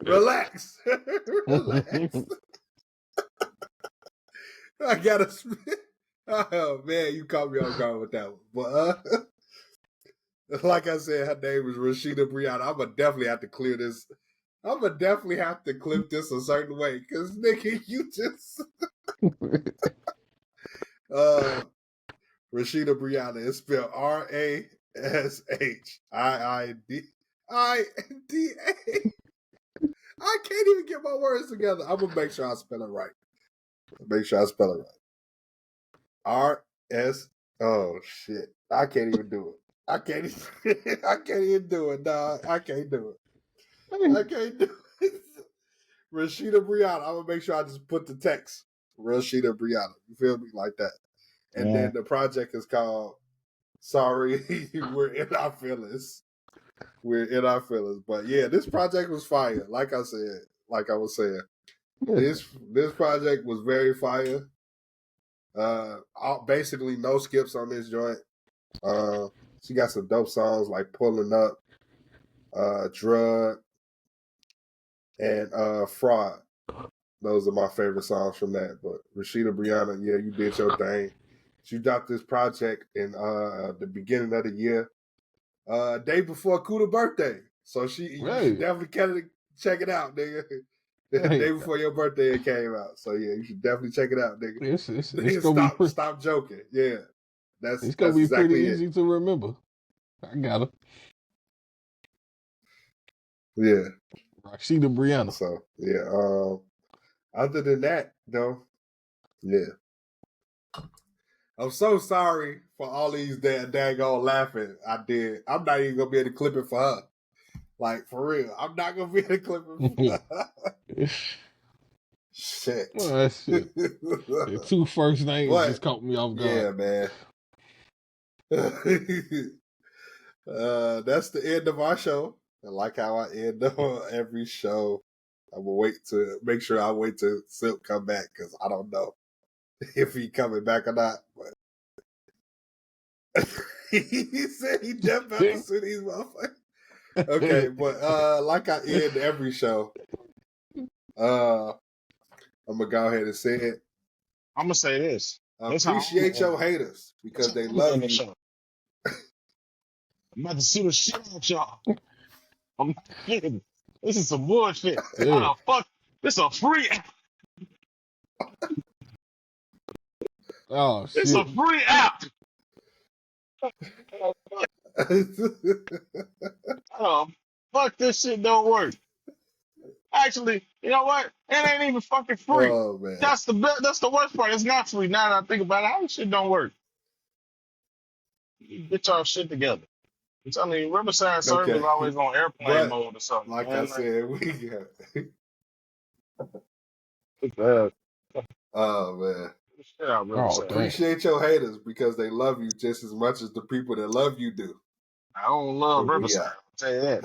Relax. Relax. I gotta. Oh man, you caught me off guard with that one. But like I said, her name is Rashida Brianna. I'm gonna definitely have to clear this. I'm gonna definitely have to clip this a certain way because nigga, you just Rashida Brianna is spelled RASHIIDIDA. I can't even get my words together. I'm gonna make sure I spell it right. Make sure I spell it right. RS. Oh shit! I can't even do it. I can't. Even, I can't even do it, dog. I can't do it. I can't do it. Rashida Brianna. I'm gonna make sure I just put the text. Rashida Brianna. You feel me? Like that. And then the project is called Sorry, We're in Our Feelings. We're in our feelings. But yeah, this project was fire. Like I said, like I was saying. This project was very fire. Basically no skips on this joint. She got some dope songs like Pulling Up, Drug, and Fraud. Those are my favorite songs from that. But Rashida Brianna, yeah, you did your thing. She dropped this project in the beginning of the year, day before Kuda's birthday. So you should definitely check it out, nigga. The day before your birthday it came out. So yeah, you should definitely check it out, nigga. It's gonna be Stop joking. Yeah. It's gonna That's be pretty exactly it. easy to remember. I got her. Yeah. Rashida Brianna. So yeah. Other than that, though, yeah. I'm so sorry for all these daggone laughing. I did. I'm not even gonna be able to clip it for her. Like for real, I'm not gonna be able to clip it for her. Shit. Well, that shit. The two first names But just caught me off yeah, guard. man. That's the end of our show. And like how I end on every show, I'm gonna wait to make sure I wait till Silk come back because I don't know if he coming back or not. But he said he deaf about to sue these motherfuckers. Okay, but like I end every show, I'm gonna go ahead and say it. I'm gonna say this. Appreciate your haters because they love you. Show. I'm about to sue the shit out y'all. I'm not kidding. This is some bullshit. Yeah. Fuck. This is a free app. Oh It's a shit. free app. Fuck, this shit don't work. Actually, you know what? It ain't even fucking free. Oh man, That's the worst part. It's not free. Now that I think about it, how this shit don't work? Get y'all shit together. I'm telling you, Riverside service is always on airplane mode or something. Like man. I said, we got. Oh man. Shit out Riverside. Appreciate your haters because they love you just as much as the people that love you do. I don't love Riverside. I'll tell you that.